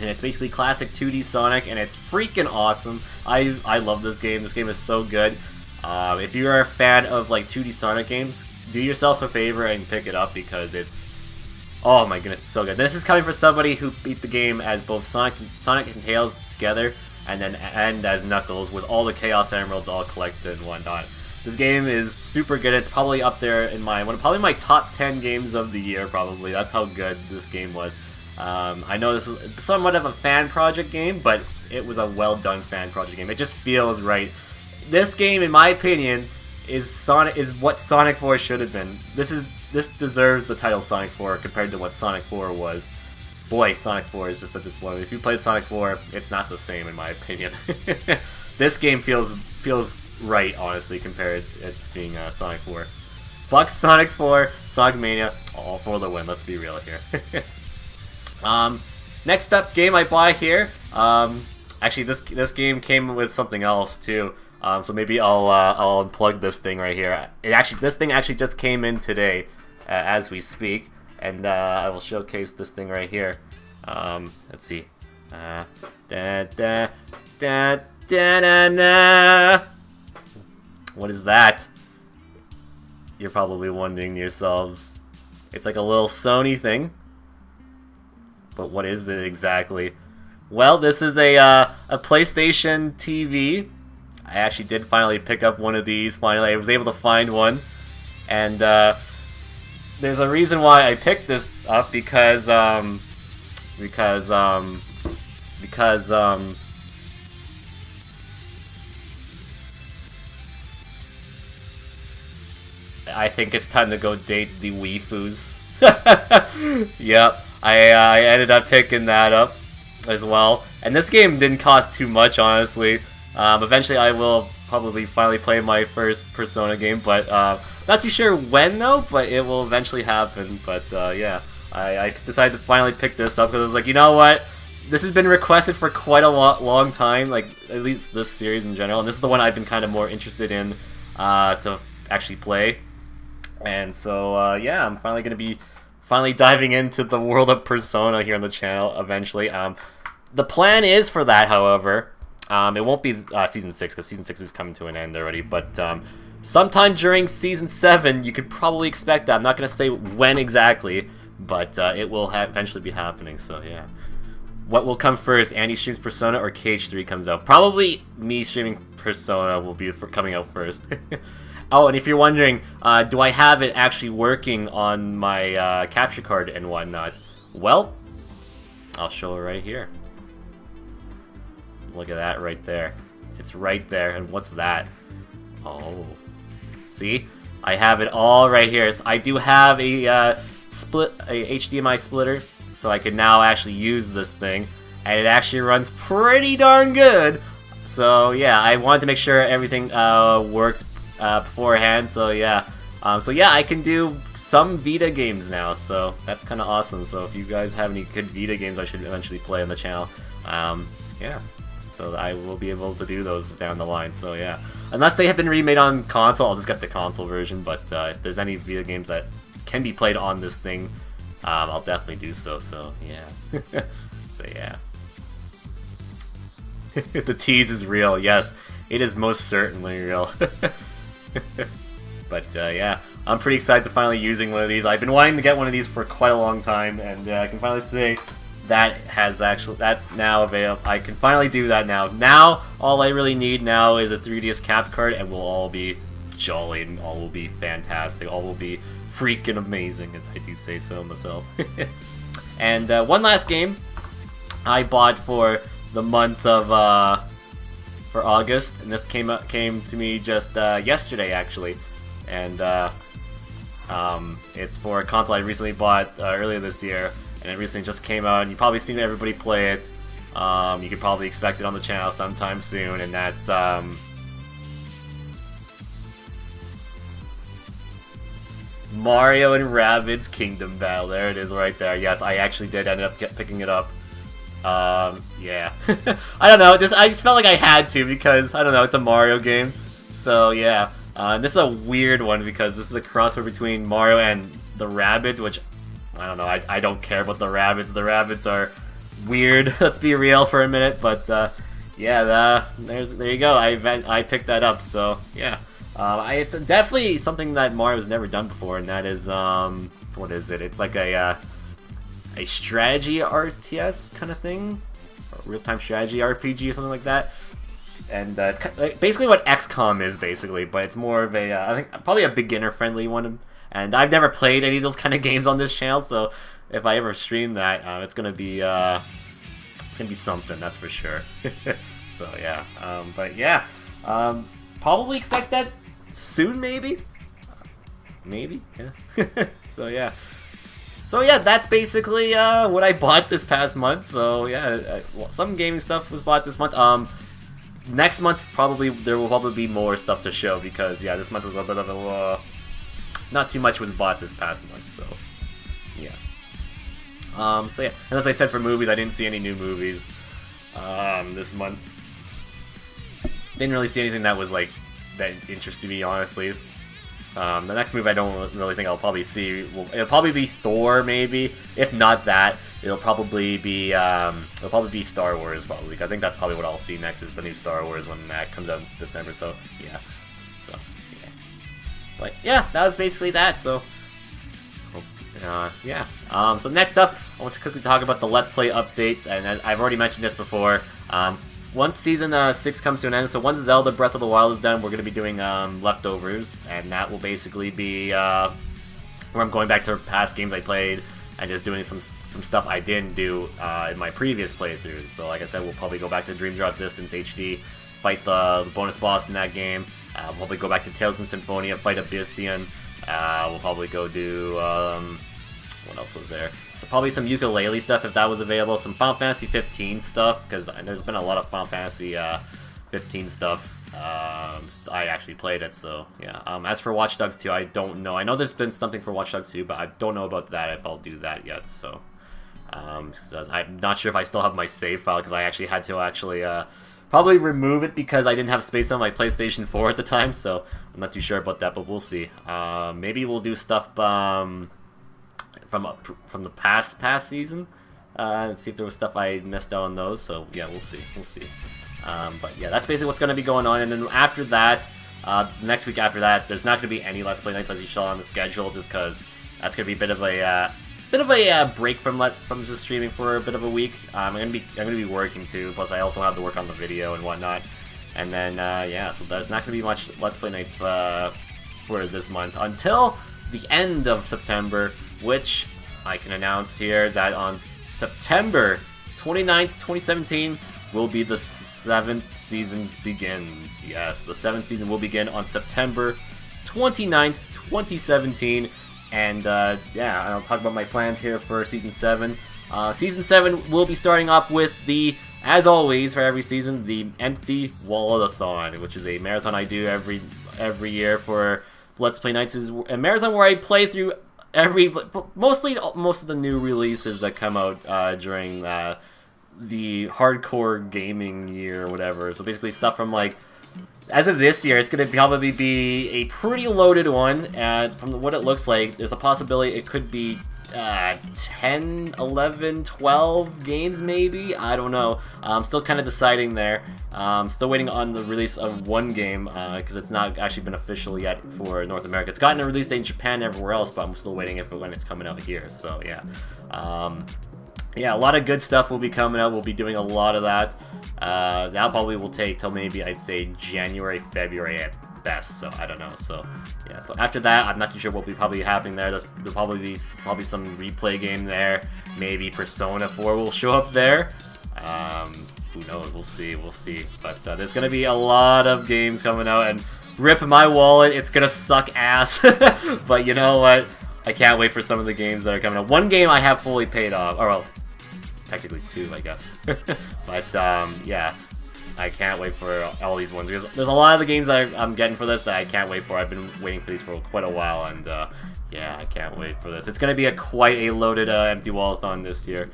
And it's basically classic 2D Sonic, and it's freaking awesome. I love this game. This game is so good. If you're a fan of like 2D Sonic games, do yourself a favor and pick it up, because it's, oh my goodness, it's so good. This is coming from somebody who beat the game as both Sonic and Tails together, and then as Knuckles, with all the Chaos Emeralds all collected and whatnot. This game is super good. It's probably up there in probably my top 10 games of the year, probably. That's how good this game was. I know this was somewhat of a fan project game, but it was a well done fan project game. It just feels right. This game, in my opinion, is what Sonic 4 should have been. This deserves the title Sonic 4 compared to what Sonic 4 was. Boy, Sonic 4 is just at this point. If you played Sonic 4, it's not the same in my opinion. This game feels right, honestly, compared to it being Sonic 4. Fuck Sonic 4, Sonic Mania, all for the win. Let's be real here. Next up game I bought here. Actually, this game came with something else too. So maybe I'll unplug this thing right here. This thing actually just came in today, as we speak, and I will showcase this thing right here. Let's see. What is that? You're probably wondering to yourselves. It's like a little Sony thing, but what is it exactly? Well, this is a PlayStation TV. I actually did finally pick up one of these. Finally, I was able to find one, and there's a reason why I picked this up, because I think it's time to go date the waifus. Yep, I ended up picking that up as well, and this game didn't cost too much, honestly. Eventually I will probably finally play my first Persona game, but not too sure when though, but it will eventually happen. But yeah, I decided to finally pick this up because I was like, you know what? This has been requested for quite a long time, like at least this series in general, and this is the one I've been kind of more interested in to actually play. And so yeah, I'm finally going to be diving into the world of Persona here on the channel eventually. The plan is for that, however, it won't be Season 6, because Season 6 is coming to an end already, but sometime during Season 7, you could probably expect that. I'm not going to say when exactly, but it will eventually be happening, so yeah. what will come first? Andy streams Persona or KH3 comes out? Probably me streaming Persona will be coming out first. Oh, and if you're wondering, do I have it actually working on my capture card and whatnot? Well, I'll show it right here. Look at that right there. It's right there. And what's that? Oh, see? I have it all right here. So I do have a HDMI splitter, so I can now actually use this thing, and it actually runs pretty darn good. So yeah, I wanted to make sure everything worked beforehand. So yeah, I can do some Vita games now. So that's kind of awesome. So if you guys have any good Vita games, I should eventually play on the channel. Yeah. So I will be able to do those down the line. So yeah, unless they have been remade on console, I'll just get the console version. But if there's any Vita games that can be played on this thing, I'll definitely do so. So yeah, so yeah. The tease is real. Yes, it is most certainly real. But yeah, I'm pretty excited to finally using one of these. I've been wanting to get one of these for quite a long time, and I can finally say that's now available. I can finally do that now. Now, all I really need now is a 3DS cap card, and we'll all be jolly, and all will be fantastic. All will be freaking amazing, as I do say so myself. And one last game I bought for the month of for August, and this came to me just yesterday actually, and it's for a console I recently bought earlier this year. And it recently just came out, and you've probably seen everybody play it. You could probably expect it on the channel sometime soon, and that's Mario and Rabbids Kingdom Battle. There it is right there. Yes, I actually did end up picking it up. Yeah. I don't know, I just felt like I had to, because, I don't know, it's a Mario game. So, yeah. This is a weird one, because this is a crossover between Mario and the Rabbids, which, I don't know, I don't care about the Rabbids. The Rabbids are weird, let's be real for a minute, but, yeah, there you go, I picked that up, so, yeah. It's definitely something that Mario has never done before, and that is, what is it? It's like a strategy RTS kind of thing, or real-time strategy RPG or something like that. And it's basically what XCOM is, basically, but it's more of a, I think, probably a beginner-friendly one. And I've never played any of those kind of games on this channel, so if I ever stream that, it's gonna be something, that's for sure. So yeah, but yeah, probably expect that soon, maybe, yeah. So yeah, that's basically what I bought this past month. So yeah, some gaming stuff was bought this month. Next month there will probably be more stuff to show, because yeah, this month was a bit of a not too much was bought this past month, so yeah. So yeah, and as I said, for movies, I didn't see any new movies this month. Didn't really see anything that was like that interested me, honestly. The next movie I don't really think I'll probably see. It'll probably be Thor, maybe. If not that, it'll probably be Star Wars, probably. I think that's probably what I'll see next, is the new Star Wars when that comes out in December. So yeah. But yeah, that was basically that. So yeah. So next up, I want to quickly talk about the Let's Play updates, and I've already mentioned this before. Once Season 6 comes to an end, so once Zelda Breath of the Wild is done, we're going to be doing Leftovers, and that will basically be where I'm going back to past games I played and just doing some stuff I didn't do in my previous playthroughs. So like I said, we'll probably go back to Dream Drop Distance HD, fight the bonus boss in that game. We'll probably go back to Tales and Symphonia, fight Abyssian. We'll probably go do, what else was there? So probably some ukulele stuff if that was available. Some Final Fantasy 15 stuff, because there's been a lot of Final Fantasy 15 stuff since I actually played it, so yeah. As for Watch Dogs 2, I don't know. I know there's been something for Watch Dogs 2, but I don't know about that, if I'll do that yet, so. I'm not sure if I still have my save file, because I actually had to probably remove it because I didn't have space on my PlayStation 4 at the time, so I'm not too sure about that, but we'll see. Maybe we'll do stuff from the past season, and see if there was stuff I missed out on those, so yeah, we'll see. But yeah, that's basically what's going to be going on, and then after that, next week after that, there's not going to be any Let's Play nights as you saw on the schedule, just because that's going to be a bit bit of a break from just streaming for a bit of a week. I'm gonna be working too. Plus, I also have to work on the video and whatnot. And then yeah, so there's not gonna be much Let's Play nights for this month until the end of September, which I can announce here that on September 29th, 2017 will be the 7th season begins. Yes, the 7th season will begin on September 29th, 2017. And yeah, I'll talk about my plans here for Season 7. Season 7 will be starting up with as always for every season, the Empty Walladathon, which is a marathon I do every year for Let's Play Nights. Is a marathon where I play through most of the new releases that come out during the hardcore gaming year or whatever. So basically stuff from like, as of this year, it's going to probably be a pretty loaded one. From what it looks like, there's a possibility it could be 10, 11, 12 games maybe? I don't know. I'm still kind of deciding there. Still waiting on the release of one game because it's not actually been official yet for North America. It's gotten a release date in Japan and everywhere else, but I'm still waiting for when it's coming out here. So yeah. Yeah, a lot of good stuff will be coming out. We'll be doing a lot of that. That probably will take till maybe, I'd say, January, February at best. So I don't know. So yeah. So after that, I'm not too sure what will be probably happening there. There'll probably be some replay game there. Maybe Persona 4 will show up there. Who knows? We'll see. We'll see. But there's gonna be a lot of games coming out, and rip my wallet, it's gonna suck ass. But you know what? I can't wait for some of the games that are coming out. One game I have fully paid off. Or well, technically two, I guess. But yeah, I can't wait for all these ones because there's a lot of the games I'm getting for this that I can't wait for. I've been waiting for these for quite a while, and yeah, I can't wait for this. It's gonna be quite a loaded Empty Wallathon this year.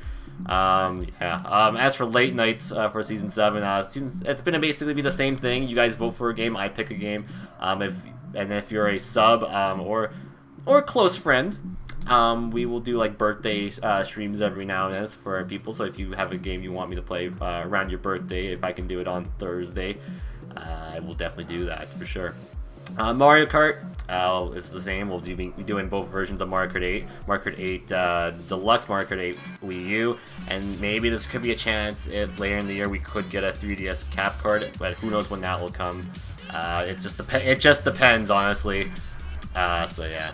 Yeah. As for late nights for season 7, it's gonna basically be the same thing. You guys vote for a game, I pick a game. If you're a sub or close friend, we will do like birthday streams every now and then for people. So if you have a game you want me to play around your birthday, if I can do it on Thursday, I will definitely do that for sure. Mario Kart, it's the same. We'll be doing both versions of Mario Kart 8, Mario Kart 8 Deluxe, Mario Kart 8 Wii U, and maybe this could be a chance if later in the year we could get a 3DS cap card, but who knows when that will come. It just depends, honestly. So yeah.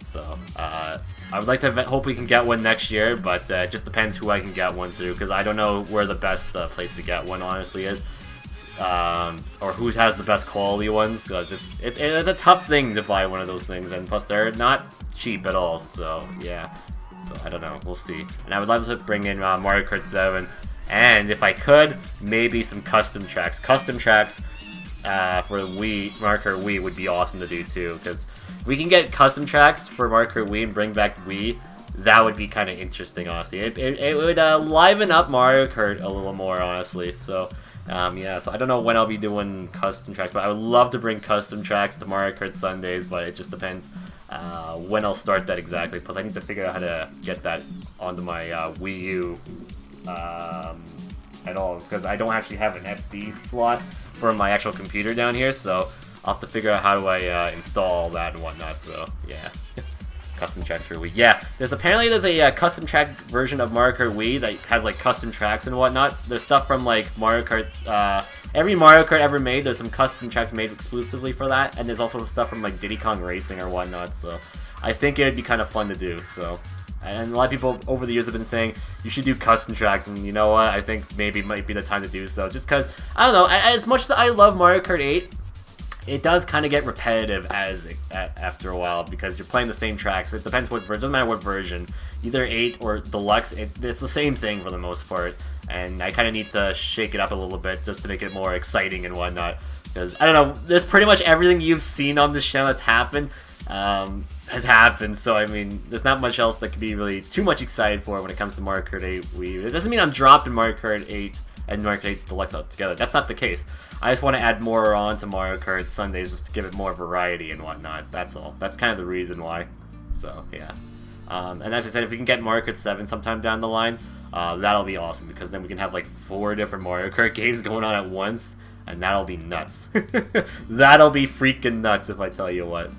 So I would like to hope we can get one next year, but it just depends who I can get one through, because I don't know where the best place to get one honestly is. Or who has the best quality ones, because it's a tough thing to buy one of those things, and plus they're not cheap at all, so yeah. So I don't know, we'll see. And I would love to bring in Mario Kart 7, and if I could, maybe some custom tracks. Custom tracks for Wii, Mario Kart Wii would be awesome to do too, because if we can get custom tracks for Mario Kart Wii and bring back Wii, that would be kind of interesting, honestly. It would liven up Mario Kart a little more, honestly, so... yeah, so I don't know when I'll be doing custom tracks, but I would love to bring custom tracks to Mario Kart Sundays, but it just depends when I'll start that exactly. Plus, I need to figure out how to get that onto my Wii U at all, because I don't actually have an SD slot for my actual computer down here, so I'll have to figure out how do I install that and whatnot, so yeah. Custom tracks for Wii. Yeah, there's a custom track version of Mario Kart Wii that has like custom tracks and whatnot. There's stuff from like Mario Kart, every Mario Kart ever made, there's some custom tracks made exclusively for that, and there's also stuff from like Diddy Kong Racing or whatnot, so I think it would be kind of fun to do, so. And a lot of people over the years have been saying you should do custom tracks, and you know what, I think maybe might be the time to do so, just because, I don't know, as much as I love Mario Kart 8, it does kind of get repetitive after a while, because you're playing the same tracks. It depends what version, doesn't matter what version, either 8 or Deluxe, it's the same thing for the most part, and I kind of need to shake it up a little bit just to make it more exciting and whatnot, because, I don't know, there's pretty much everything you've seen on this channel that's happened, has happened, so I mean, there's not much else that could be really too much excited for when it comes to Mario Kart 8 Wii. It doesn't mean I'm dropping Mario Kart 8 and Mario Kart 8 Deluxe out together. That's not the case. I just want to add more on to Mario Kart Sundays just to give it more variety and whatnot. That's all. That's kind of the reason why. So, yeah. And as I said, if we can get Mario Kart 7 sometime down the line, that'll be awesome, because then we can have like 4 different Mario Kart games going on at once, and that'll be nuts. That'll be freaking nuts if I tell you what.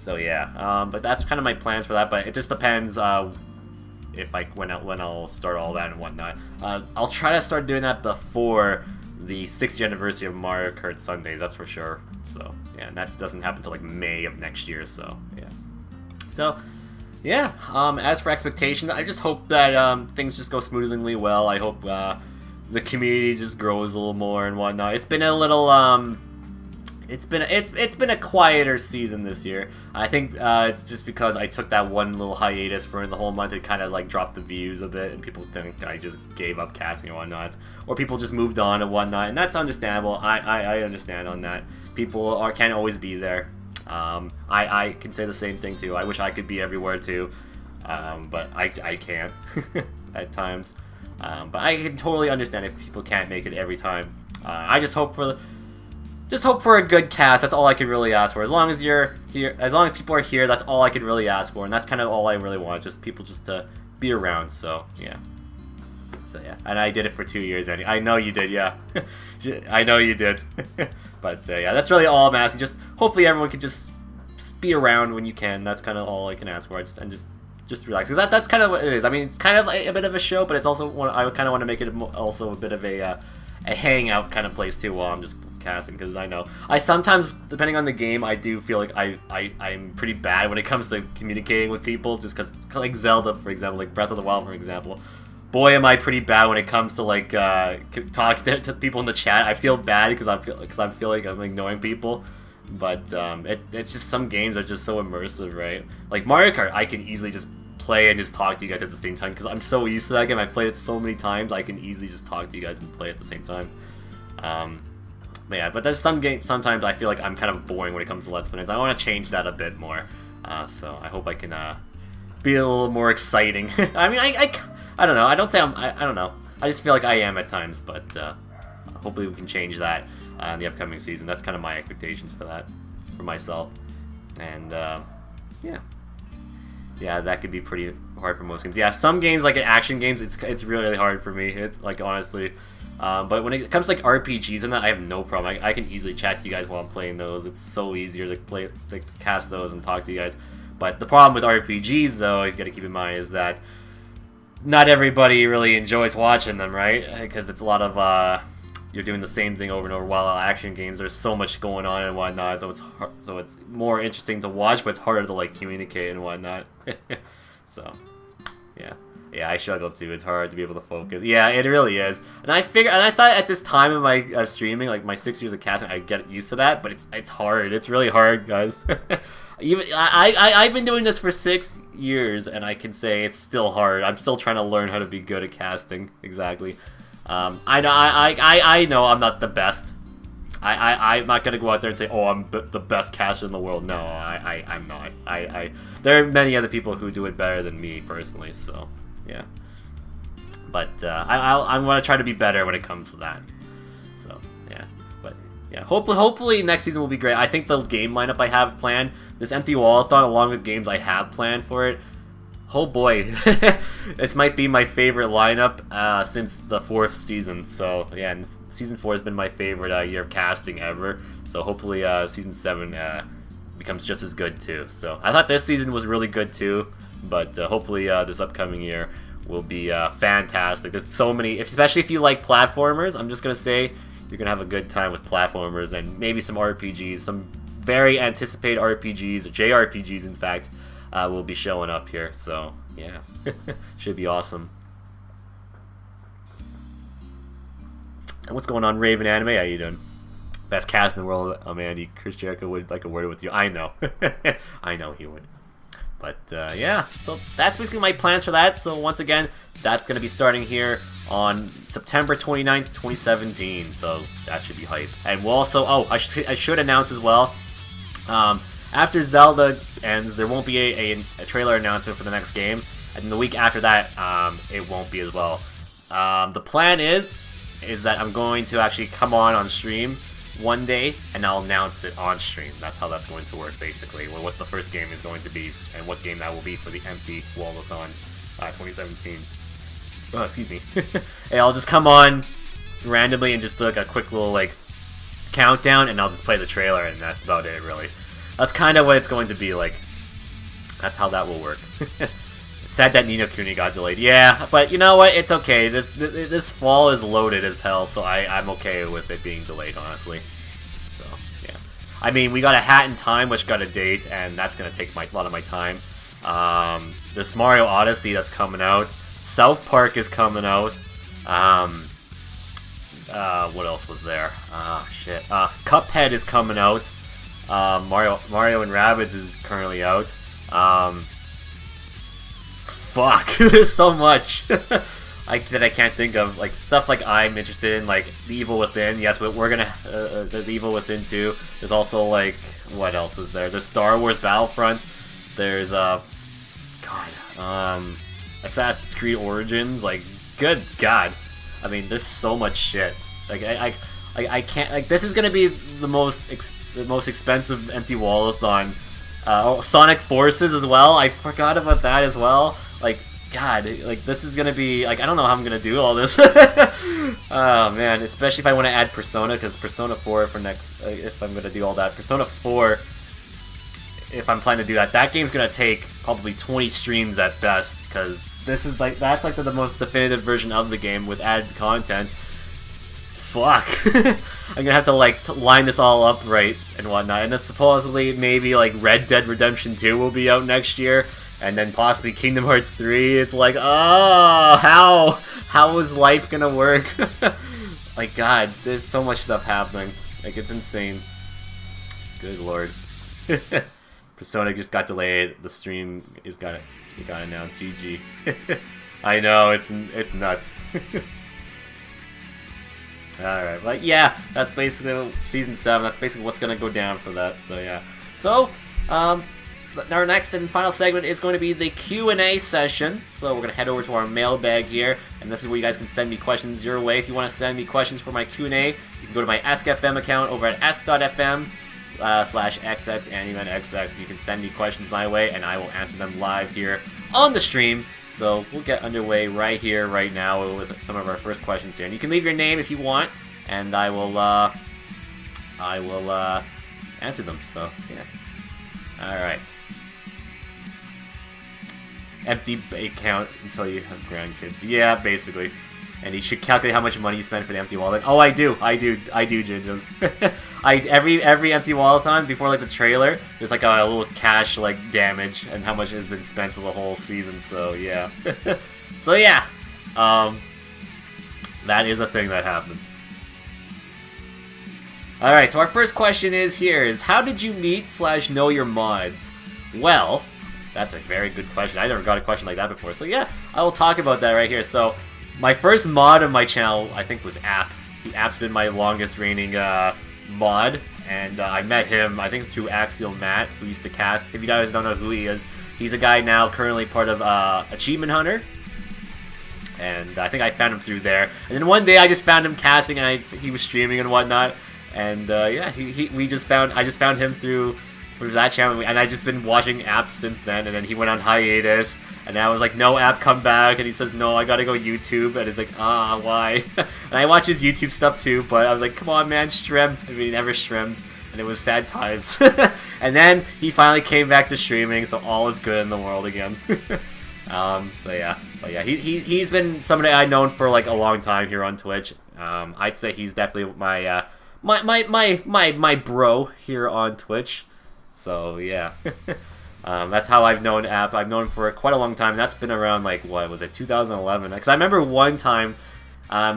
So yeah, but that's kind of my plans for that. But it just depends if when I'll start all that and whatnot. I'll try to start doing that before the 6th year anniversary of Mario Kart Sundays. That's for sure. So yeah, and that doesn't happen until like May of next year. So yeah. So yeah. As for expectations, I just hope that things just go smoothly well. I hope the community just grows a little more and whatnot. It's been a little it's been a quieter season this year. I think it's just because I took that one little hiatus for the whole month. It kind of like dropped the views a bit, and people think I just gave up casting and whatnot, or people just moved on and whatnot, and that's understandable. I understand on that. People can't always be there. I can say the same thing too. I wish I could be everywhere too, but I can't at times. But I can totally understand if people can't make it every time. I just hope for a good cast. That's all I could really ask for. As long as you're here, as long as people are here, that's all I could really ask for, and that's kind of all I really want. Just people just to be around. So yeah. So yeah, and I did it for 2 years. I know you did. Yeah, I know you did. But yeah, that's really all I'm asking. Just hopefully everyone can just be around when you can. That's kind of all I can ask for. Just relax, because that's kind of what it is. I mean, it's kind of a bit of a show, but it's also I kind of want to make it also a bit of a hangout kind of place too while I'm just casting, because I know I sometimes, depending on the game, I do feel like I'm pretty bad when it comes to communicating with people, just because, like Zelda, for example, like Breath of the Wild, for example. Boy, am I pretty bad when it comes to like talking to people in the chat. I feel bad because I feel like I'm ignoring people. But it's just some games are just so immersive, right? Like Mario Kart, I can easily just play and just talk to you guys at the same time because I'm so used to that game. I've played it so many times, I can easily just talk to you guys and play at the same time. But yeah, but there's some games, sometimes I feel like I'm kind of boring when it comes to Let's Plays. I want to change that a bit more. So I hope I can be a little more exciting. I mean, I don't know. I don't know. I just feel like I am at times, but hopefully we can change that in the upcoming season. That's kind of my expectations for that, for myself. And yeah, that could be pretty hard for most games. Yeah, some games like action games, it's really hard for me. Like honestly, but when it comes to like RPGs and that, I have no problem. I can easily chat to you guys while I'm playing those. It's so easier to cast those and talk to you guys. But the problem with RPGs, though, you got to keep in mind, is that not everybody really enjoys watching them, right? Because it's a lot of you're doing the same thing over and over. While action games, there's so much going on and whatnot, so it's more interesting to watch, but it's harder to like communicate and whatnot. So yeah, I struggle too. It's hard to be able to focus. Yeah, it really is. And I thought at this time of my streaming, like my 6 years of casting, I'd get used to that, but it's hard. It's really hard, guys. Even I've been doing this for 6 years, and I can say it's still hard. I'm still trying to learn how to be good at casting. Exactly. I know I'm not the best. I'm not gonna go out there and say, oh, I'm the best caster in the world. No, I'm not. There are many other people who do it better than me personally. So yeah. But I'm gonna try to be better when it comes to that. So yeah. But yeah, hopefully next season will be great. I think the game lineup I have planned, this Empty Wallathon, along with games I have planned for it, oh boy, this might be my favorite lineup since the 4th season. So yeah, and season 4 has been my favorite year of casting ever. So hopefully season 7 becomes just as good too. So I thought this season was really good too, but hopefully this upcoming year will be fantastic. There's so many, especially if you like platformers. I'm just gonna say you're gonna have a good time with platformers and maybe some RPGs, some very anticipated RPGs, JRPGs in fact. Will be showing up here, so yeah, should be awesome. And what's going on, Raven Anime? How you doing? Best cast in the world, Andy. Chris Jericho would like a word with you. I know, I know he would. But yeah, so that's basically my plans for that. So once again, that's gonna be starting here on September 29th, 2017. So that should be hype. And we'll also, I should announce as well. After Zelda ends, there won't be a trailer announcement for the next game, and the week after that, it won't be as well. The plan is that I'm going to actually come on stream one day, and I'll announce it on stream. That's how that's going to work, basically, what the first game is going to be, and what game that will be for the Empty Wallathon 2017. Oh, excuse me. Hey, I'll just come on randomly and just do like a quick little like countdown, and I'll just play the trailer, and that's about it, really. that's kind of what it's going to be like. That's how that will work. It's sad that Ni no Kuni got delayed. Yeah, but you know what? It's okay. This fall is loaded as hell, so I'm okay with it being delayed, honestly. So, yeah. I mean, we got a Hat in Time, which got a date, and that's going to take a lot of my time. This Mario Odyssey that's coming out. South Park is coming out. What else was there? Shit. Cuphead is coming out. Mario and Rabbids is currently out. Fuck, there's so much that I can't think of. Like, stuff like I'm interested in, like The Evil Within. Yes, but we're gonna, there's Evil Within 2. There's also, like, what else is there? There's Star Wars Battlefront. There's, Assassin's Creed Origins. Like, good God. I mean, there's so much shit. Like, I can't, like, this is gonna be the most expensive empty wallathon. Sonic Forces as well. I forgot about that as well. Like, God, like, this is gonna be, like, I don't know how I'm gonna do all this. Oh, man, especially if I want to add Persona, because Persona 4 for next, if I'm gonna do all that. Persona 4, if I'm planning to do that, that game's gonna take probably 20 streams at best, because this is, like, that's, like, the most definitive version of the game with added content. Fuck. I'm gonna have to, like, line this all up right and whatnot. And then supposedly maybe, like, Red Dead Redemption 2 will be out next year. And then possibly Kingdom Hearts 3. It's like, oh, how is life gonna work? Like, God, there's so much stuff happening. Like, it's insane. Good lord. Persona just got delayed. The stream got announced. GG. I know, it's nuts. Alright, but yeah, that's basically Season 7, that's basically what's going to go down for that, so yeah. So, our next and final segment is going to be the Q&A session, so we're going to head over to our mailbag here, and this is where you guys can send me questions your way. If you want to send me questions for my Q&A, you can go to my AskFM account over at ask.fm /xx and even xx. You can send me questions my way, and I will answer them live here on the stream. So we'll get underway right here, right now, with some of our first questions here. And you can leave your name if you want, and I will answer them. So yeah. All right. Empty bank account until you have grandkids. Yeah, basically. And you should calculate how much money you spend for the empty wallet. Oh, I do, Jinjos. Every empty wallathon before, like, the trailer, there's like a little cash, like, damage and how much has been spent for the whole season. So yeah. So yeah. That is a thing that happens. All right. So our first question is how did you meet / know your mods? Well, that's a very good question. I never got a question like that before. So yeah, I will talk about that right here. So my first mod of my channel, I think, was App. The App's been my longest reigning mod, and I met him, I think, through Axial Matt, who used to cast. If you guys don't know who he is, he's a guy now currently part of Achievement Hunter, and I think I found him through there. And then one day I just found him casting, and he was streaming and whatnot, and yeah, I just found him through that channel, and I've just been watching App since then. And then he went on hiatus. And I was like, no, App, come back. And he says, no, I gotta go YouTube. And he's like, why? And I watch his YouTube stuff too, but I was like, come on, man, stream. I mean, he never streamed. And it was sad times. And then he finally came back to streaming, so all is good in the world again. So yeah. But yeah, he's been somebody I've known for, like, a long time here on Twitch. I'd say he's definitely my bro here on Twitch. So yeah. That's how I've known App. I've known him for quite a long time. That's been around, like, what was it, 2011? Because I remember one time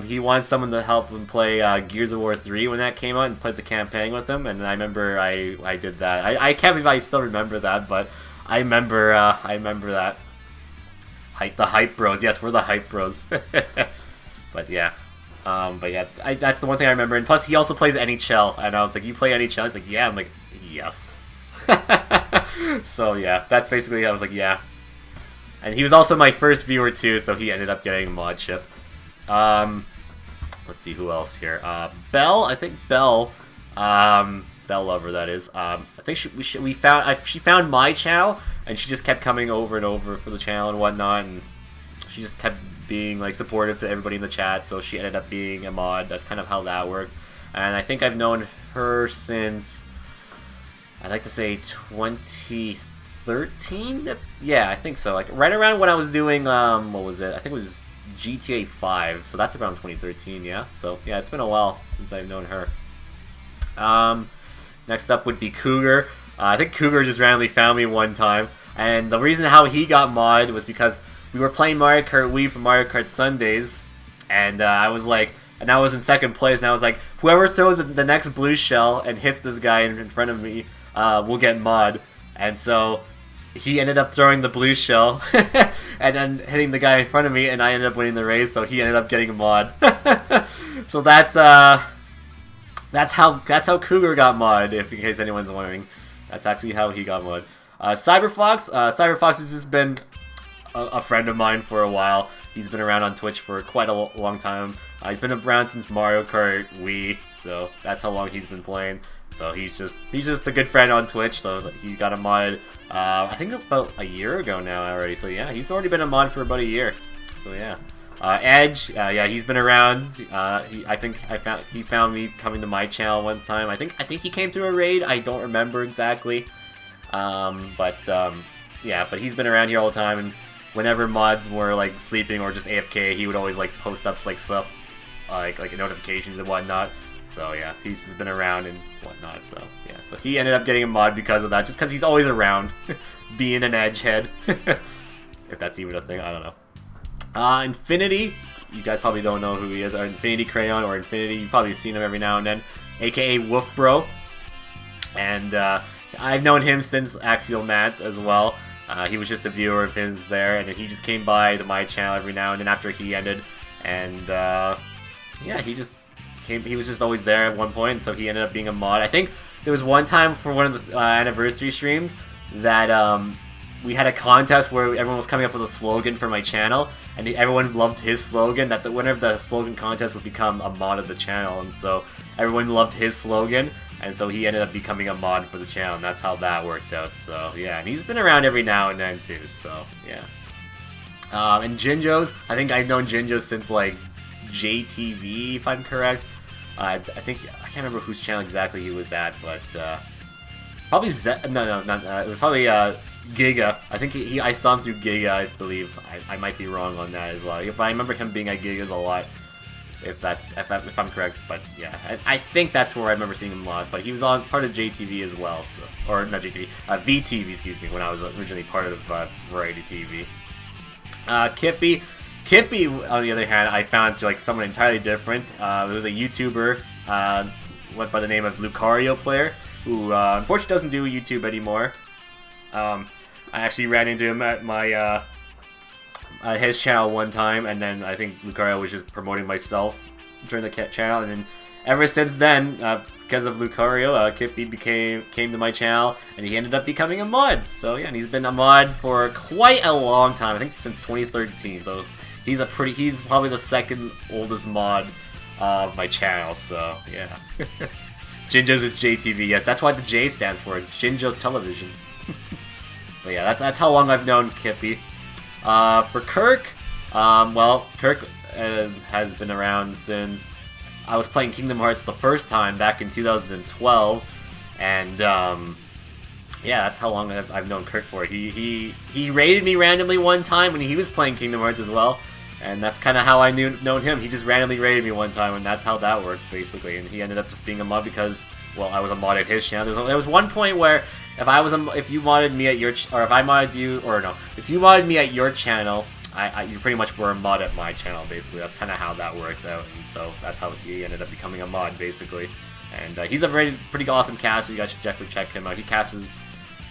he wanted someone to help him play Gears of War 3 when that came out and played the campaign with him. And I remember I did that. I can't believe I still remember that, but I remember that. The Hype Bros. Yes, we're the Hype Bros. But yeah. That's the one thing I remember. And plus, he also plays NHL. And I was like, you play NHL? He's like, yeah. I'm like, yes. So yeah, that's basically, I was like, yeah. And he was also my first viewer too, so he ended up getting a mod chip. Let's see who else here. Belle, I think Belle, Belle Lover, that is. I think she found my channel, and she just kept coming over and over for the channel and whatnot, and she just kept being, like, supportive to everybody in the chat, so she ended up being a mod. That's kind of how that worked. And I think I've known her since I'd like to say 2013. Yeah, I think so. Like right around when I was doing what was it? I think it was GTA 5. So that's around 2013. Yeah. So yeah, it's been a while since I've known her. Next up would be Cougar. I think Cougar just randomly found me one time, and the reason how he got mod was because we were playing Mario Kart Wii for Mario Kart Sundays, and I was like, and I was in second place, and I was like, whoever throws the next blue shell and hits this guy in front of me will get mod. And so he ended up throwing the blue shell and then hitting the guy in front of me, and I ended up winning the race, so he ended up getting a mod. So that's how Cougar got mod, if in case anyone's wondering. That's actually how he got mod. Cyberfox has just been a friend of mine for a while. He's been around on Twitch for quite a long time. He's been around since Mario Kart Wii, so that's how long he's been playing. So he's just a good friend on Twitch. So he got a mod, I think about a year ago now already. So yeah, he's already been a mod for about a year. So yeah. Edge, yeah, he's been around. He found me coming to my channel one time. I think he came through a raid. I don't remember exactly. Yeah, but he's been around here all the time, and whenever mods were like sleeping or just AFK, he would always like post up like stuff, like notifications and whatnot. So yeah, he's just been around and whatnot. So yeah, so he ended up getting a mod because of that, just because he's always around, being an edge head. If that's even a thing, I don't know. Infinity, you guys probably don't know who he is. Or Infinity Crayon or Infinity, you've probably seen him every now and then, aka Wolf Bro. And I've known him since Axial Matt as well. He was just a viewer of his there, and he just came by to my channel every now and then after he ended. And yeah, he was just always there at one point, so he ended up being a mod. I think there was one time for one of the anniversary streams that we had a contest where everyone was coming up with a slogan for my channel, and everyone loved his slogan, that the winner of the slogan contest would become a mod of the channel. And so everyone loved his slogan, and so he ended up becoming a mod for the channel, and that's how that worked out. So yeah, and he's been around every now and then too, so yeah. And Jinjo's, I think I've known Jinjo since like JTV, if I'm correct. I think, I can't remember whose channel exactly he was at, but probably it was probably Giga. I think I saw him through Giga, I believe. I might be wrong on that as well, but I remember him being at Giga's a lot, if I'm correct. But yeah, I think that's where I remember seeing him a lot. But he was on part of JTV as well, so, or not JTV, VTV, excuse me, when I was originally part of Variety TV. Kippy, on the other hand, I found through like someone entirely different. It was a YouTuber, went by the name of Lucario Player, who unfortunately doesn't do YouTube anymore. I actually ran into him at my his channel one time, and then I think Lucario was just promoting myself during the channel, and then ever since then, because of Lucario, Kippy came to my channel, and he ended up becoming a mod. So yeah, and he's been a mod for quite a long time. I think since 2013. So he's probably the second oldest mod of my channel. So yeah. Jinjo's is JTV. Yes, that's why the J stands for Jinjo's Television. But yeah, that's how long I've known Kippy. For Kirk, well, Kirk has been around since I was playing Kingdom Hearts the first time back in 2012, and yeah, that's how long I've known Kirk for. He raided me randomly one time when he was playing Kingdom Hearts as well, and that's kind of how I known him. He just randomly raided me one time, and that's how that worked basically. And he ended up just being a mod because, well, I was a mod at his channel. There was one point where if you modded me at your if you modded me at your channel, you pretty much were a mod at my channel basically. That's kind of how that worked out, and so that's how he ended up becoming a mod basically. And he's a pretty awesome caster. You guys should definitely check him out. He casts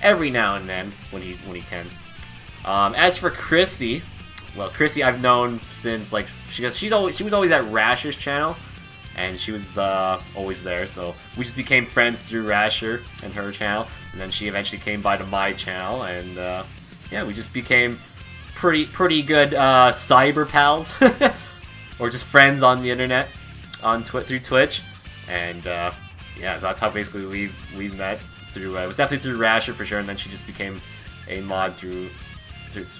every now and then when he can. As for Chrissy, well, Chrissy I've known since like she was always at Rasher's channel. And she was always there, so we just became friends through Rasher and her channel, and then she eventually came by to my channel, and yeah, we just became pretty good cyber pals, or just friends on the internet, through Twitch, and yeah, so that's how basically we met through. It was definitely through Rasher for sure, and then she just became a mod through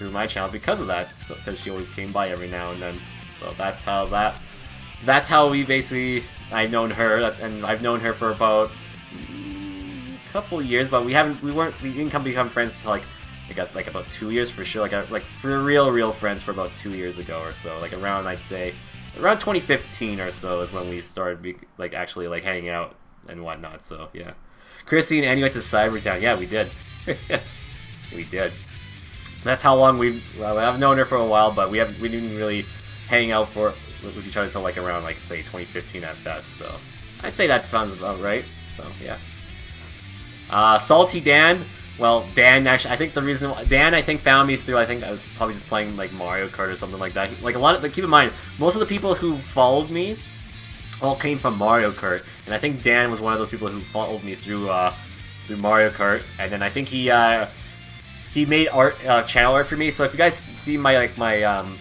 my channel because of that, because she always came by every now and then. So that's how we basically, I've known her, and I've known her for about couple years, but we didn't become friends until like about 2 years for sure. Like for real friends for about 2 years ago or so. Like around, I'd say around 2015 or so is when we started actually like hanging out and whatnot. So yeah, Chrissy and Annie went to Cybertown. Yeah, we did. We did. That's how long I've known her for a while, but we didn't really hang out with each other until like around like say 2015 at best. So I'd say that sounds about right. So yeah. Salty Dan. Well, Dan actually, I think the reason Dan found me through, I think I was probably just playing like Mario Kart or something like that. Like a lot of, keep in mind, most of the people who followed me all came from Mario Kart, and I think Dan was one of those people who followed me through Mario Kart, and then I think he made channel art for me. So if you guys see my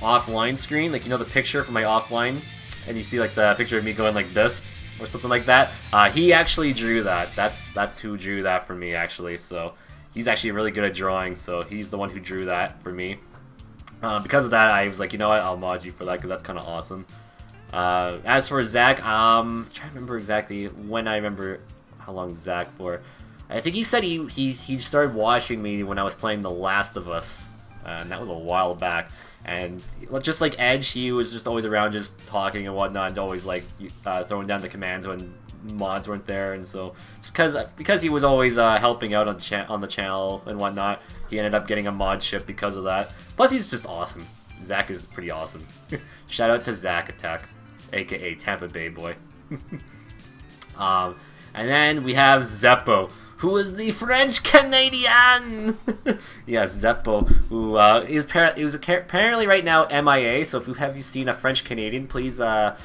offline screen, like the picture from my offline, and you see like the picture of me going like this or something like that, he actually drew that. That's who drew that for me actually. So he's actually really good at drawing, so he's the one who drew that for me. Because of that, I was like, you know what, I'll mod you for that, because that's kind of awesome. As for Zach, I'm trying to remember exactly when I remember how long Zach for. I think he said he started watching me when I was playing The Last of Us, and that was a while back. And just like Edge, he was just always around, just talking and whatnot, and always like throwing down the commands when mods weren't there. And so just because he was always helping out on the channel and whatnot, he ended up getting a mod ship because of that. Plus, he's just awesome. Zach is pretty awesome. Shout out to Zach Attack, aka Tampa Bay Boy. And then we have Zeppo, who is the French Canadian. Yes, Zeppo, who is apparently right now MIA. So if you have seen a French Canadian, please call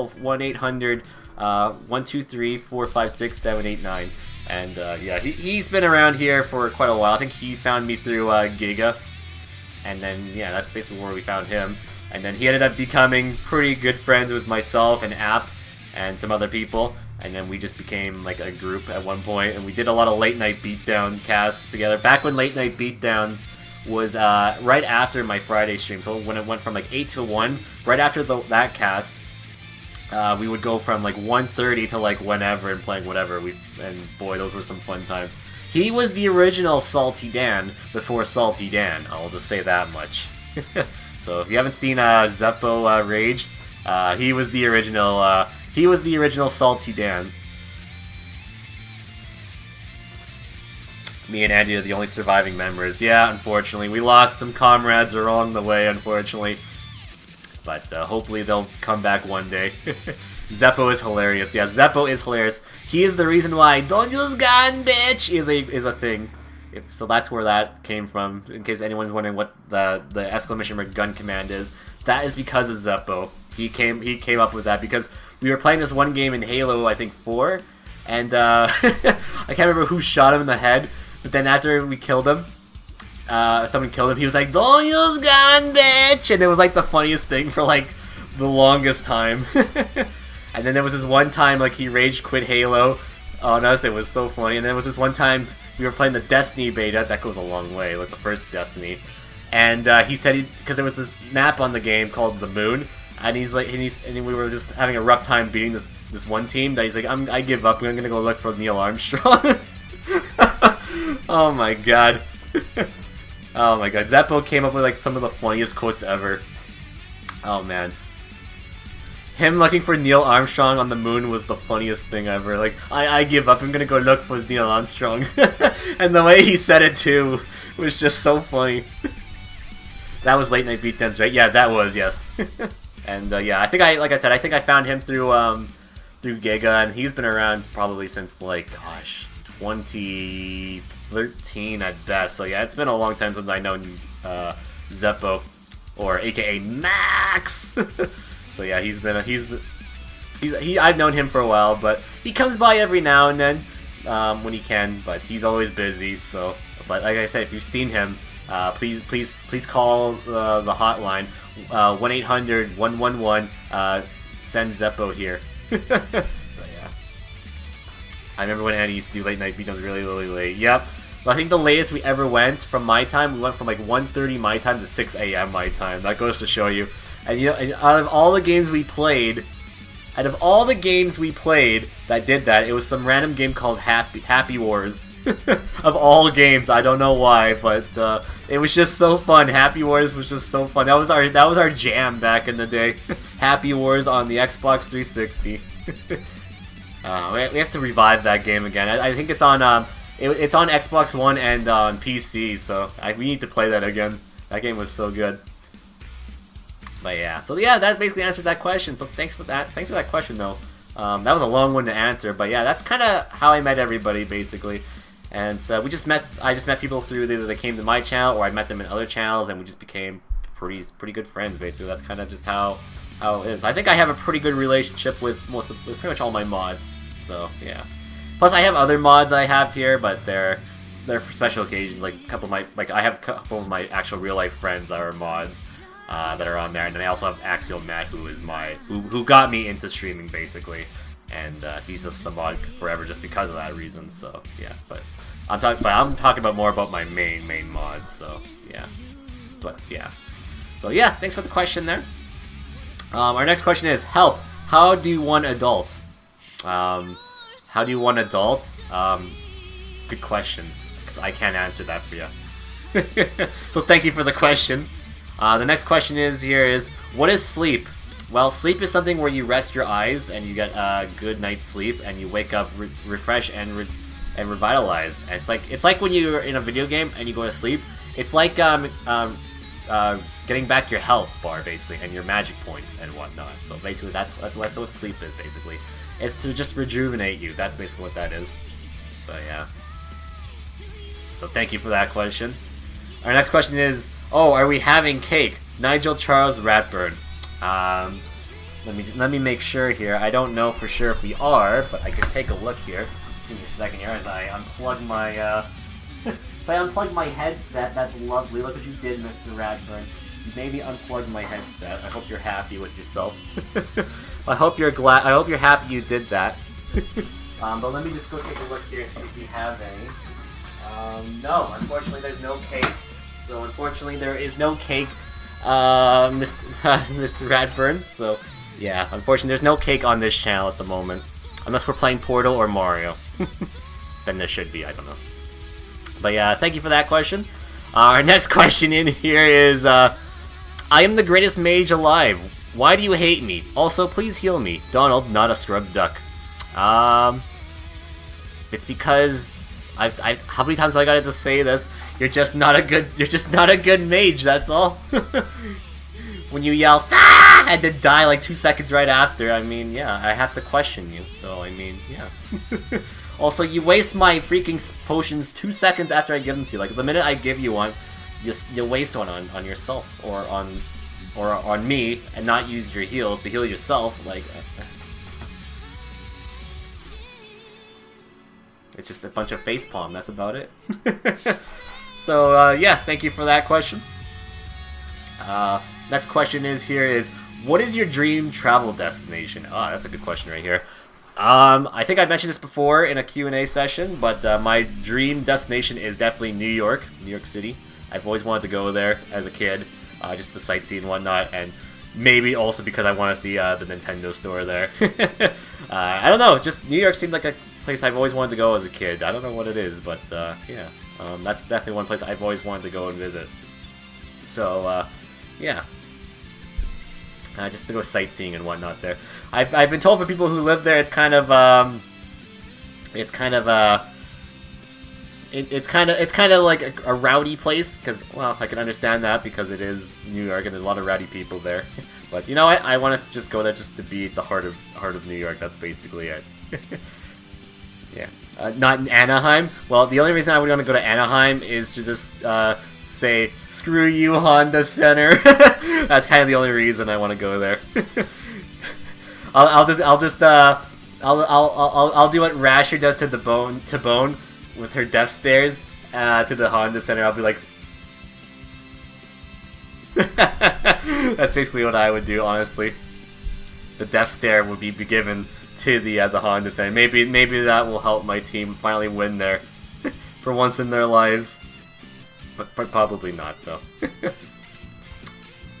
1-800-123-456-789. And yeah, he's been around here for quite a while. I think he found me through Giga, and then yeah, that's basically where we found him. And then he ended up becoming pretty good friends with myself and App and some other people. And then we just became like a group at one point, and we did a lot of late night beatdown casts together. Back when late night beatdowns was right after my Friday stream, so when it went from like 8 to 1, right after that cast, we would go from like 1:30 to like whenever and playing whatever. And boy, those were some fun times. He was the original Salty Dan before Salty Dan. I'll just say that much. So if you haven't seen Zeppo Rage, he was the original. He was the original Salty Dan. Me and Andy are the only surviving members. Yeah, unfortunately. We lost some comrades along the way, unfortunately. But hopefully they'll come back one day. Zeppo is hilarious. Yeah, Zeppo is hilarious. He is the reason why "Don't use gun, bitch" is a thing. So that's where that came from. In case anyone's wondering what the exclamation mark gun command is, that is because of Zeppo. He came up with that because we were playing this one game in Halo, I think 4, and I can't remember who shot him in the head, but then after we killed him, someone killed him, he was like, "Don't use gun, bitch!" And it was like the funniest thing for like the longest time. And then there was this one time like he rage quit Halo on us. It was so funny. And then there was this one time we were playing the Destiny beta. That goes a long way, like the first Destiny. And he said because there was this map on the game called the Moon. And he's like, and we were just having a rough time beating this one team. That he's like, I give up. I'm gonna go look for Neil Armstrong. Oh my god. Oh my god. Zeppo came up with like some of the funniest quotes ever. Oh man. Him looking for Neil Armstrong on the moon was the funniest thing ever. Like, I give up. I'm gonna go look for Neil Armstrong. And the way he said it too was just so funny. That was Late Night Beatdowns, right? Yeah, that was, yes. And yeah, I think I found him through Giga, and he's been around probably since like 2013 at best. So yeah, it's been a long time since I known Zeppo, or AKA Max. So yeah, I've known him for a while, but he comes by every now and then when he can, but he's always busy. So, but like I said, if you've seen him, please call the hotline. 1-800-111 send Zeppo here. So yeah, I remember when Andy used to do late night beatdowns really late. Yep. But I think the latest we ever went from my time, we went from like 1:30 my time to 6 a.m. my time. That goes to show you. And you know, and out of all the games we played, Out of all the games we played that did that, it was some random game called Happy Wars. Of all games, I don't know why, but it was just so fun. Happy Wars was just so fun. That was our jam back in the day. Happy Wars on the Xbox 360. We have to revive that game again. I think it's on it's on Xbox One and on PC, so we need to play that again. That game was so good. But yeah, so yeah, that basically answered that question. So thanks for that. Thanks for that question, though. That was a long one to answer, but yeah, that's kind of how I met everybody, basically. And I just met people through either they came to my channel or I met them in other channels, and we just became pretty good friends, basically. That's kind of just how it is. I think I have a pretty good relationship with pretty much all my mods. So yeah. Plus, I have other mods I have here, but they're for special occasions. Like I have a couple of my actual real life friends that are mods. That are on there, and then I also have Axial Matt, who got me into streaming, basically, and he's just the mod forever just because of that reason. So yeah, but I'm talking about more about my main mods. So yeah, thanks for the question there. Our next question is, help. How do you want adult? How do you want adult? Good question, because I can't answer that for you. So thank you for the question. The next question is, what is sleep? Well, sleep is something where you rest your eyes and you get a good night's sleep, and you wake up refreshed and revitalized. And it's like when you're in a video game and you go to sleep. It's like getting back your health bar, basically, and your magic points and whatnot. So basically, that's what sleep is, basically. It's to just rejuvenate you. That's basically what that is. So yeah. So thank you for that question. Our next question is, are we having cake? Nigel Charles Ratburn. Let me make sure here. I don't know for sure if we are, but I can take a look here. Give me a second here as I unplug my if I unplug my headset. That's lovely. Look what you did, Mr. Ratburn. You maybe unplugged my headset. I hope you're happy with yourself. I hope you're happy you did that. But let me just go take a look here and see if we have any. No, unfortunately there's no cake. So unfortunately there is no cake, Mr. Radburn. So yeah, unfortunately there's no cake on this channel at the moment. Unless we're playing Portal or Mario. Then there should be, I don't know. But yeah, thank you for that question. Our next question in here is, I am the greatest mage alive. Why do you hate me? Also, please heal me. Donald, not a scrub duck. It's because how many times I gotta to say this? You're just not a good mage, that's all. When you yell, "Ah!" and then die like 2 seconds right after, I mean, yeah, I have to question you, so I mean, yeah. Also, you waste my freaking potions 2 seconds after I give them to you. Like, the minute I give you one, you'll waste one on yourself, or on me, and not use your heals to heal yourself, like... It's just a bunch of facepalm, that's about it. So, yeah, thank you for that question. Next question is, what is your dream travel destination? That's a good question right here. I think I mentioned this before in a Q&A session, but my dream destination is definitely New York City. I've always wanted to go there as a kid, just to sightsee and whatnot, and maybe also because I want to see the Nintendo store there. I don't know, just New York seemed like a place I've always wanted to go as a kid. I don't know what it is, but yeah, that's definitely one place I've always wanted to go and visit. So, yeah. Just to go sightseeing and whatnot there. I've been told for people who live there, it's kind of like a rowdy place. Because, well, I can understand that because it is New York and there's a lot of rowdy people there. But you know what? I want to just go there just to be at the heart of New York. That's basically it. Yeah. Not in Anaheim. Well, the only reason I would want to go to Anaheim is to just say, "Screw you, Honda Center." That's kind of the only reason I want to go there. I'll do what Rasher does to Bone with her death stares to the Honda Center. I'll be like, that's basically what I would do, honestly. The death stare would be given to the Honda Center. Maybe that will help my team finally win there for once in their lives. But probably not, though.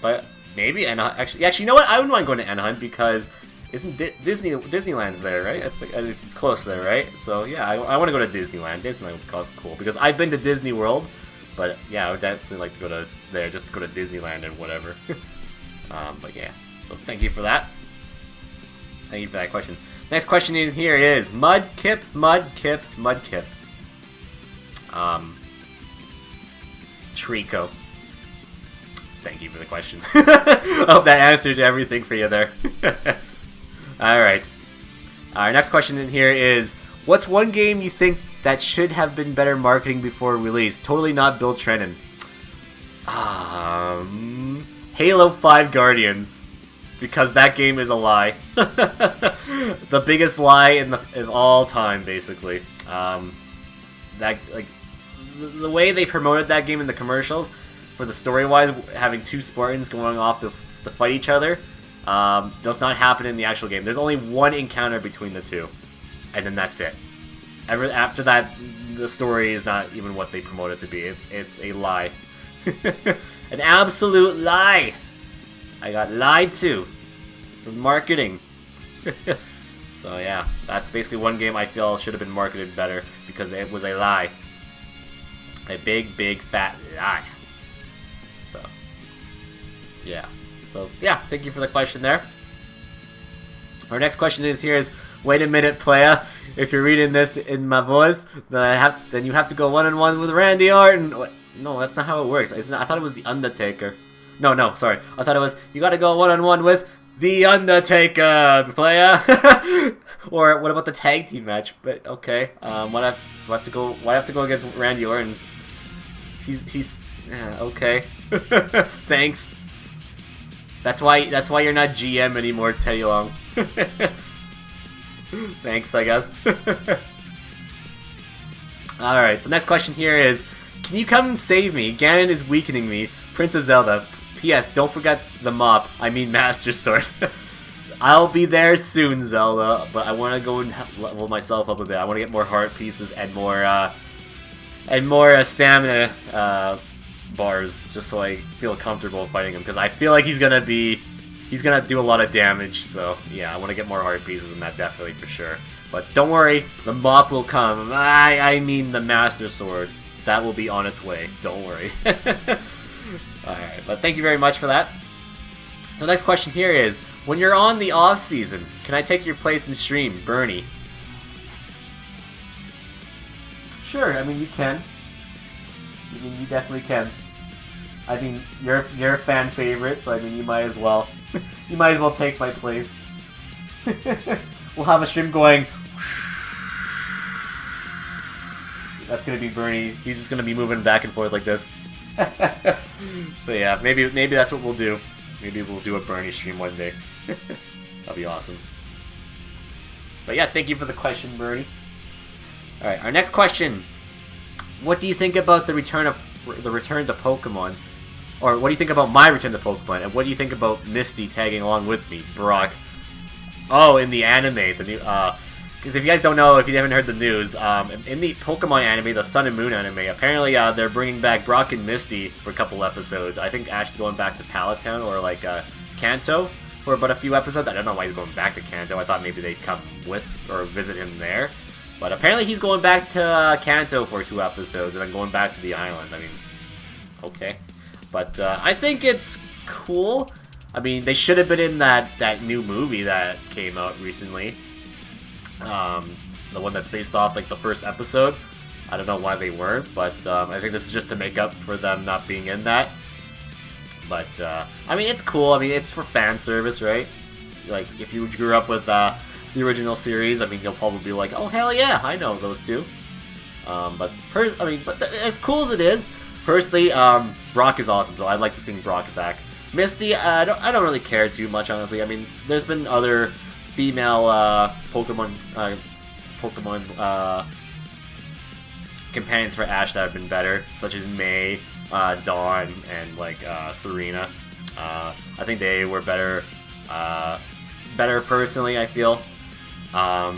But maybe Anaheim. Actually, you know what? I wouldn't mind going to Anaheim because isn't Disneyland's there, right? It's close there, right? So yeah, I want to go to Disneyland. Disneyland would be cool because I've been to Disney World, but yeah, I would definitely like to go to there, just to go to Disneyland and whatever. But yeah, so thank you for that. Thank you for that question. Next question in here is Mudkip. Trico. Thank you for the question. I hope that answered everything for you there. Alright. Our next question in here is, what's one game you think that should have been better marketing before release? Totally not Bill Trennan. Halo 5 Guardians. Because that game is a lie. The biggest lie in all time, basically. The way they promoted that game in the commercials, for the story-wise, having two Spartans going off to fight each other, does not happen in the actual game. There's only one encounter between the two, and then that's it. After that, the story is not even what they promote it to be. It's a lie. An absolute lie! I got lied to for marketing. So yeah, that's basically one game I feel should have been marketed better because it was a lie. A big fat lie. So yeah. Thank you for the question there. Our next question is wait a minute, playa. If you're reading this in my voice, then you have to go 1-on-1 with Randy Orton. No, that's not how it works. I thought it was The Undertaker. No, sorry. I thought it was, you gotta go 1-on-1 with The Undertaker, playa. Or what about the tag team match? But okay, why have to go against Randy Orton? He's okay. Thanks. That's why you're not GM anymore, Teddy Long. Thanks, I guess. Alright, so next question here is, can you come save me? Ganon is weakening me. Princess Zelda. P.S. Don't forget the mop. I mean Master Sword. I'll be there soon, Zelda, but I want to go and level myself up a bit. I want to get more heart pieces and more stamina bars, just so I feel comfortable fighting him. Because I feel like he's gonna do a lot of damage. So yeah, I want to get more heart pieces, and that definitely for sure. But don't worry, the mop will come. I mean the Master Sword. That will be on its way. Don't worry. Alright, but thank you very much for that. So next question here is, when you're on the off season, can I take your place and stream, Bernie? Sure, I mean you can. I mean you definitely can. I mean you're a fan favorite, so I mean you might as well take my place. We'll have a stream going. That's gonna be Bernie. He's just gonna be moving back and forth like this. So yeah, maybe that's what we'll do. Maybe we'll do a Bernie stream one day. That'll be awesome. But yeah, thank you for the question, Bernie. Alright, our next question. What do you think about the return to Pokemon? Or what do you think about my return to Pokemon? And what do you think about Misty tagging along with me, Brock? Oh, in the anime, the new because if you guys don't know, if you haven't heard the news, in the Pokemon anime, the Sun and Moon anime, apparently they're bringing back Brock and Misty for a couple episodes. I think Ash is going back to Palatown or like Kanto for about a few episodes. I don't know why he's going back to Kanto. I thought maybe they'd come with or visit him there. But apparently he's going back to Kanto for 2 episodes and then going back to the island. I mean, okay. But I think it's cool. I mean, they should have been in that new movie that came out recently. The one that's based off like the first episode. I don't know why they weren't, but I think this is just to make up for them not being in that. But I mean, it's cool. I mean, it's for fan service, right? Like if you grew up with the original series, I mean, you'll probably be like, oh hell yeah, I know those two. But as cool as it is, personally, Brock is awesome. So I'd like to see Brock back. Misty, I don't really care too much, honestly. I mean, there's been other female Pokemon companions for Ash that have been better, such as May, Dawn, and like Serena. I think they were better personally, I feel. I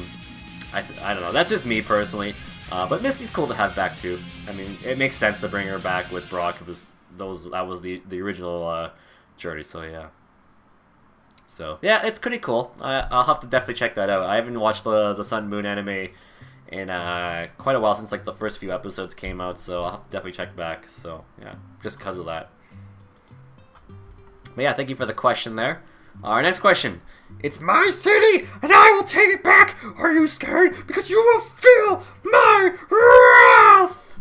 don't know. That's just me personally. But Misty's cool to have back too. I mean, it makes sense to bring her back with Brock. That was the original journey. So yeah. So yeah, it's pretty cool. I'll have to definitely check that out. I haven't watched the Sun Moon anime in quite a while, since like the first few episodes came out, so I'll have to definitely check back. So yeah, just because of that. But yeah, thank you for the question there. Our next question. It's my city, and I will take it back. Are you scared? Because you will feel my wrath.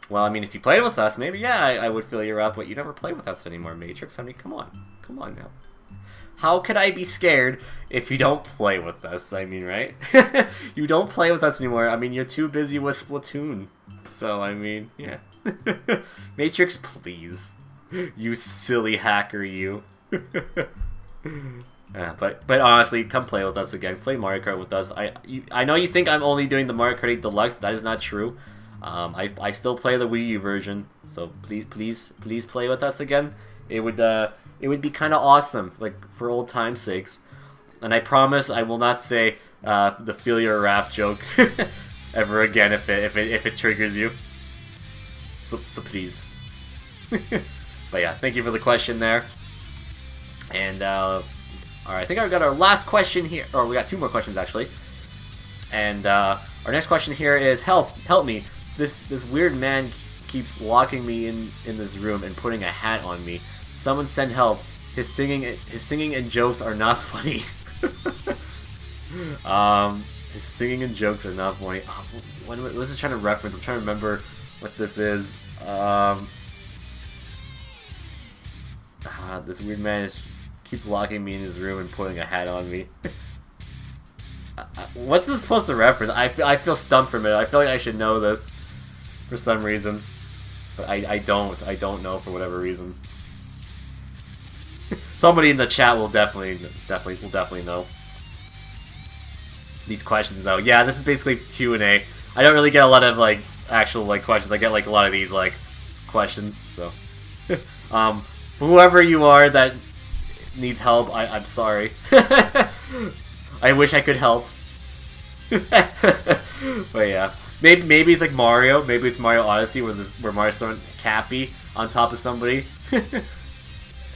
Well, I mean, if you played with us, maybe, yeah, I would feel your wrath, but you never play with us anymore, Matrix. I mean, come on. Come on now. How could I be scared if you don't play with us? I mean, right? You don't play with us anymore. I mean, you're too busy with Splatoon. So, I mean, yeah. Matrix, please. You silly hacker, you. But honestly, come play with us again. Play Mario Kart with us. I know you think I'm only doing the Mario Kart 8 Deluxe. That is not true. I still play the Wii U version. So please play with us again. It would be kind of awesome, like for old time's sakes. And I promise I will not say the feel your wrath joke ever again if it triggers you. So please. But yeah, thank you for the question there. And alright, I think I've got our last question here, or we got two more questions actually. And our next question here is, help me. This weird man keeps locking me in this room and putting a hat on me. Someone send help. His singing and jokes are not funny. His singing and jokes are not funny. What was I trying to reference? I'm trying to remember what this is. This weird man keeps locking me in his room and putting a hat on me. What's this supposed to reference? I feel stumped for a minute. I feel like I should know this for some reason, but I don't. I don't know for whatever reason. Somebody in the chat will definitely know these questions though. Yeah, this is basically Q&A. I don't really get a lot of like actual like questions. I get like a lot of these like questions. So, whoever you are that needs help, I'm sorry. I wish I could help. But yeah, maybe it's like Mario. Maybe it's Mario Odyssey where Mario's throwing Cappy on top of somebody.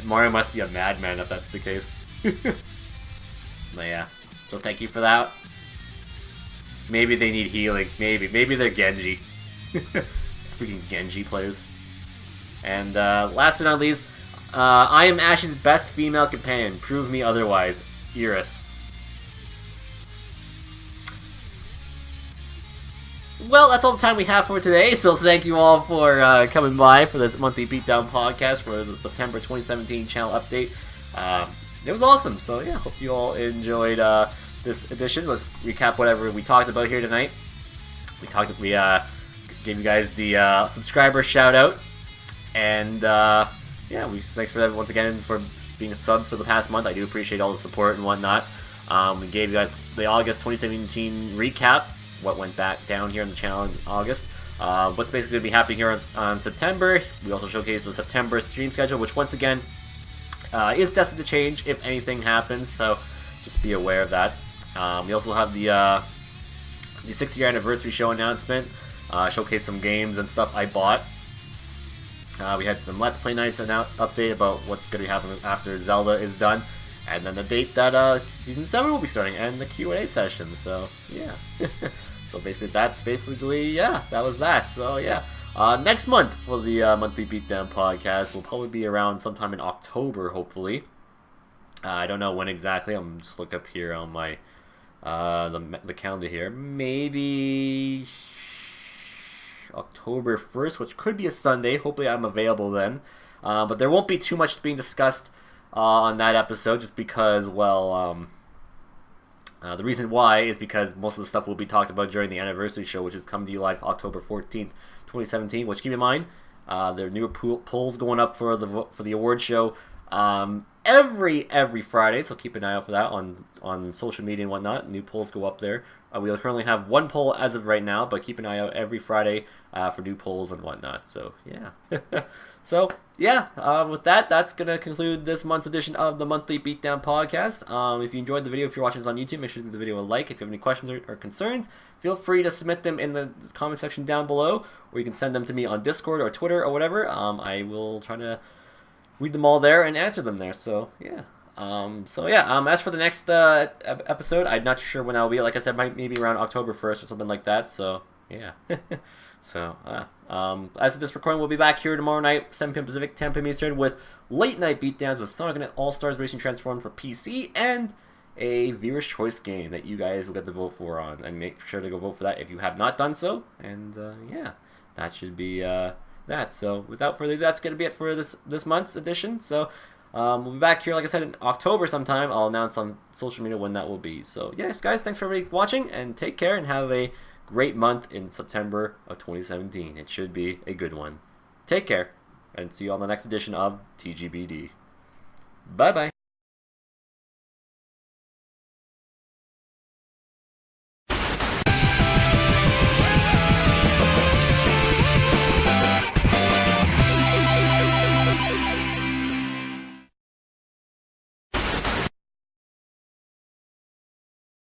Mario must be a madman if that's the case. But yeah, so thank you for that. Maybe they need healing. Maybe they're Genji. Freaking Genji players. And last but not least, I am Ash's best female companion. Prove me otherwise. Iris. Well, that's all the time we have for today, so thank you all for coming by for this monthly Beatdown podcast for the September 2017 channel update. It was awesome, so yeah, hope you all enjoyed this edition. Let's recap whatever we talked about here tonight. We gave you guys the subscriber shout out, and yeah, thanks for that once again for being a sub for the past month. I do appreciate all the support and whatnot. We gave you guys the August 2017 recap, what went back down here on the channel in August. What's basically going to be happening here on September. We also showcased the September stream schedule, which once again is destined to change if anything happens, so just be aware of that. We also have the 6th-year anniversary show announcement, showcase some games and stuff I bought. We had some Let's Play nights and update about what's going to be happening after Zelda is done, and then the date that Season 7 will be starting, and the Q&A session, so yeah. So basically, that was that. So yeah, next month for the Monthly Beatdown podcast will probably be around sometime in October, hopefully. I don't know when exactly. I'm just look up here on my the calendar here. Maybe October 1st, which could be a Sunday. Hopefully, I'm available then. But there won't be too much being discussed on that episode, just because, well, the reason why is because most of the stuff will be talked about during the anniversary show, which is coming to you live October 14th, 2017. Which, keep in mind, there are new polls going up for the award show every Friday, so keep an eye out for that on social media and whatnot. New polls go up there. We currently have one poll as of right now, but keep an eye out every Friday for new polls and whatnot. So yeah. So yeah, with that, that's gonna conclude this month's edition of the Monthly Beatdown podcast. If you enjoyed the video, if you're watching this on YouTube, make sure to give the video a like. If you have any questions or concerns, feel free to submit them in the comment section down below, or you can send them to me on Discord or Twitter or whatever. I will try to read them all there and answer them there. So yeah. As for the next episode, I'm not sure when that'll be. Like I said, maybe around October 1st or something like that. So yeah. As of this recording, we'll be back here tomorrow night, 7 p.m. Pacific, 10 p.m. Eastern, with late night beatdowns with Sonic and All-Stars Racing Transformed for PC and a viewer's choice game that you guys will get to vote for on. And make sure to go vote for that if you have not done so. And that should be that. So without further ado, that's going to be it for this month's edition. So we'll be back here, like I said, in October sometime. I'll announce on social media when that will be. So yes, guys, thanks for everybody watching, and take care, and have a great month in September of 2017. It should be a good one. Take care, and see you on the next edition of TGBD. Bye-bye.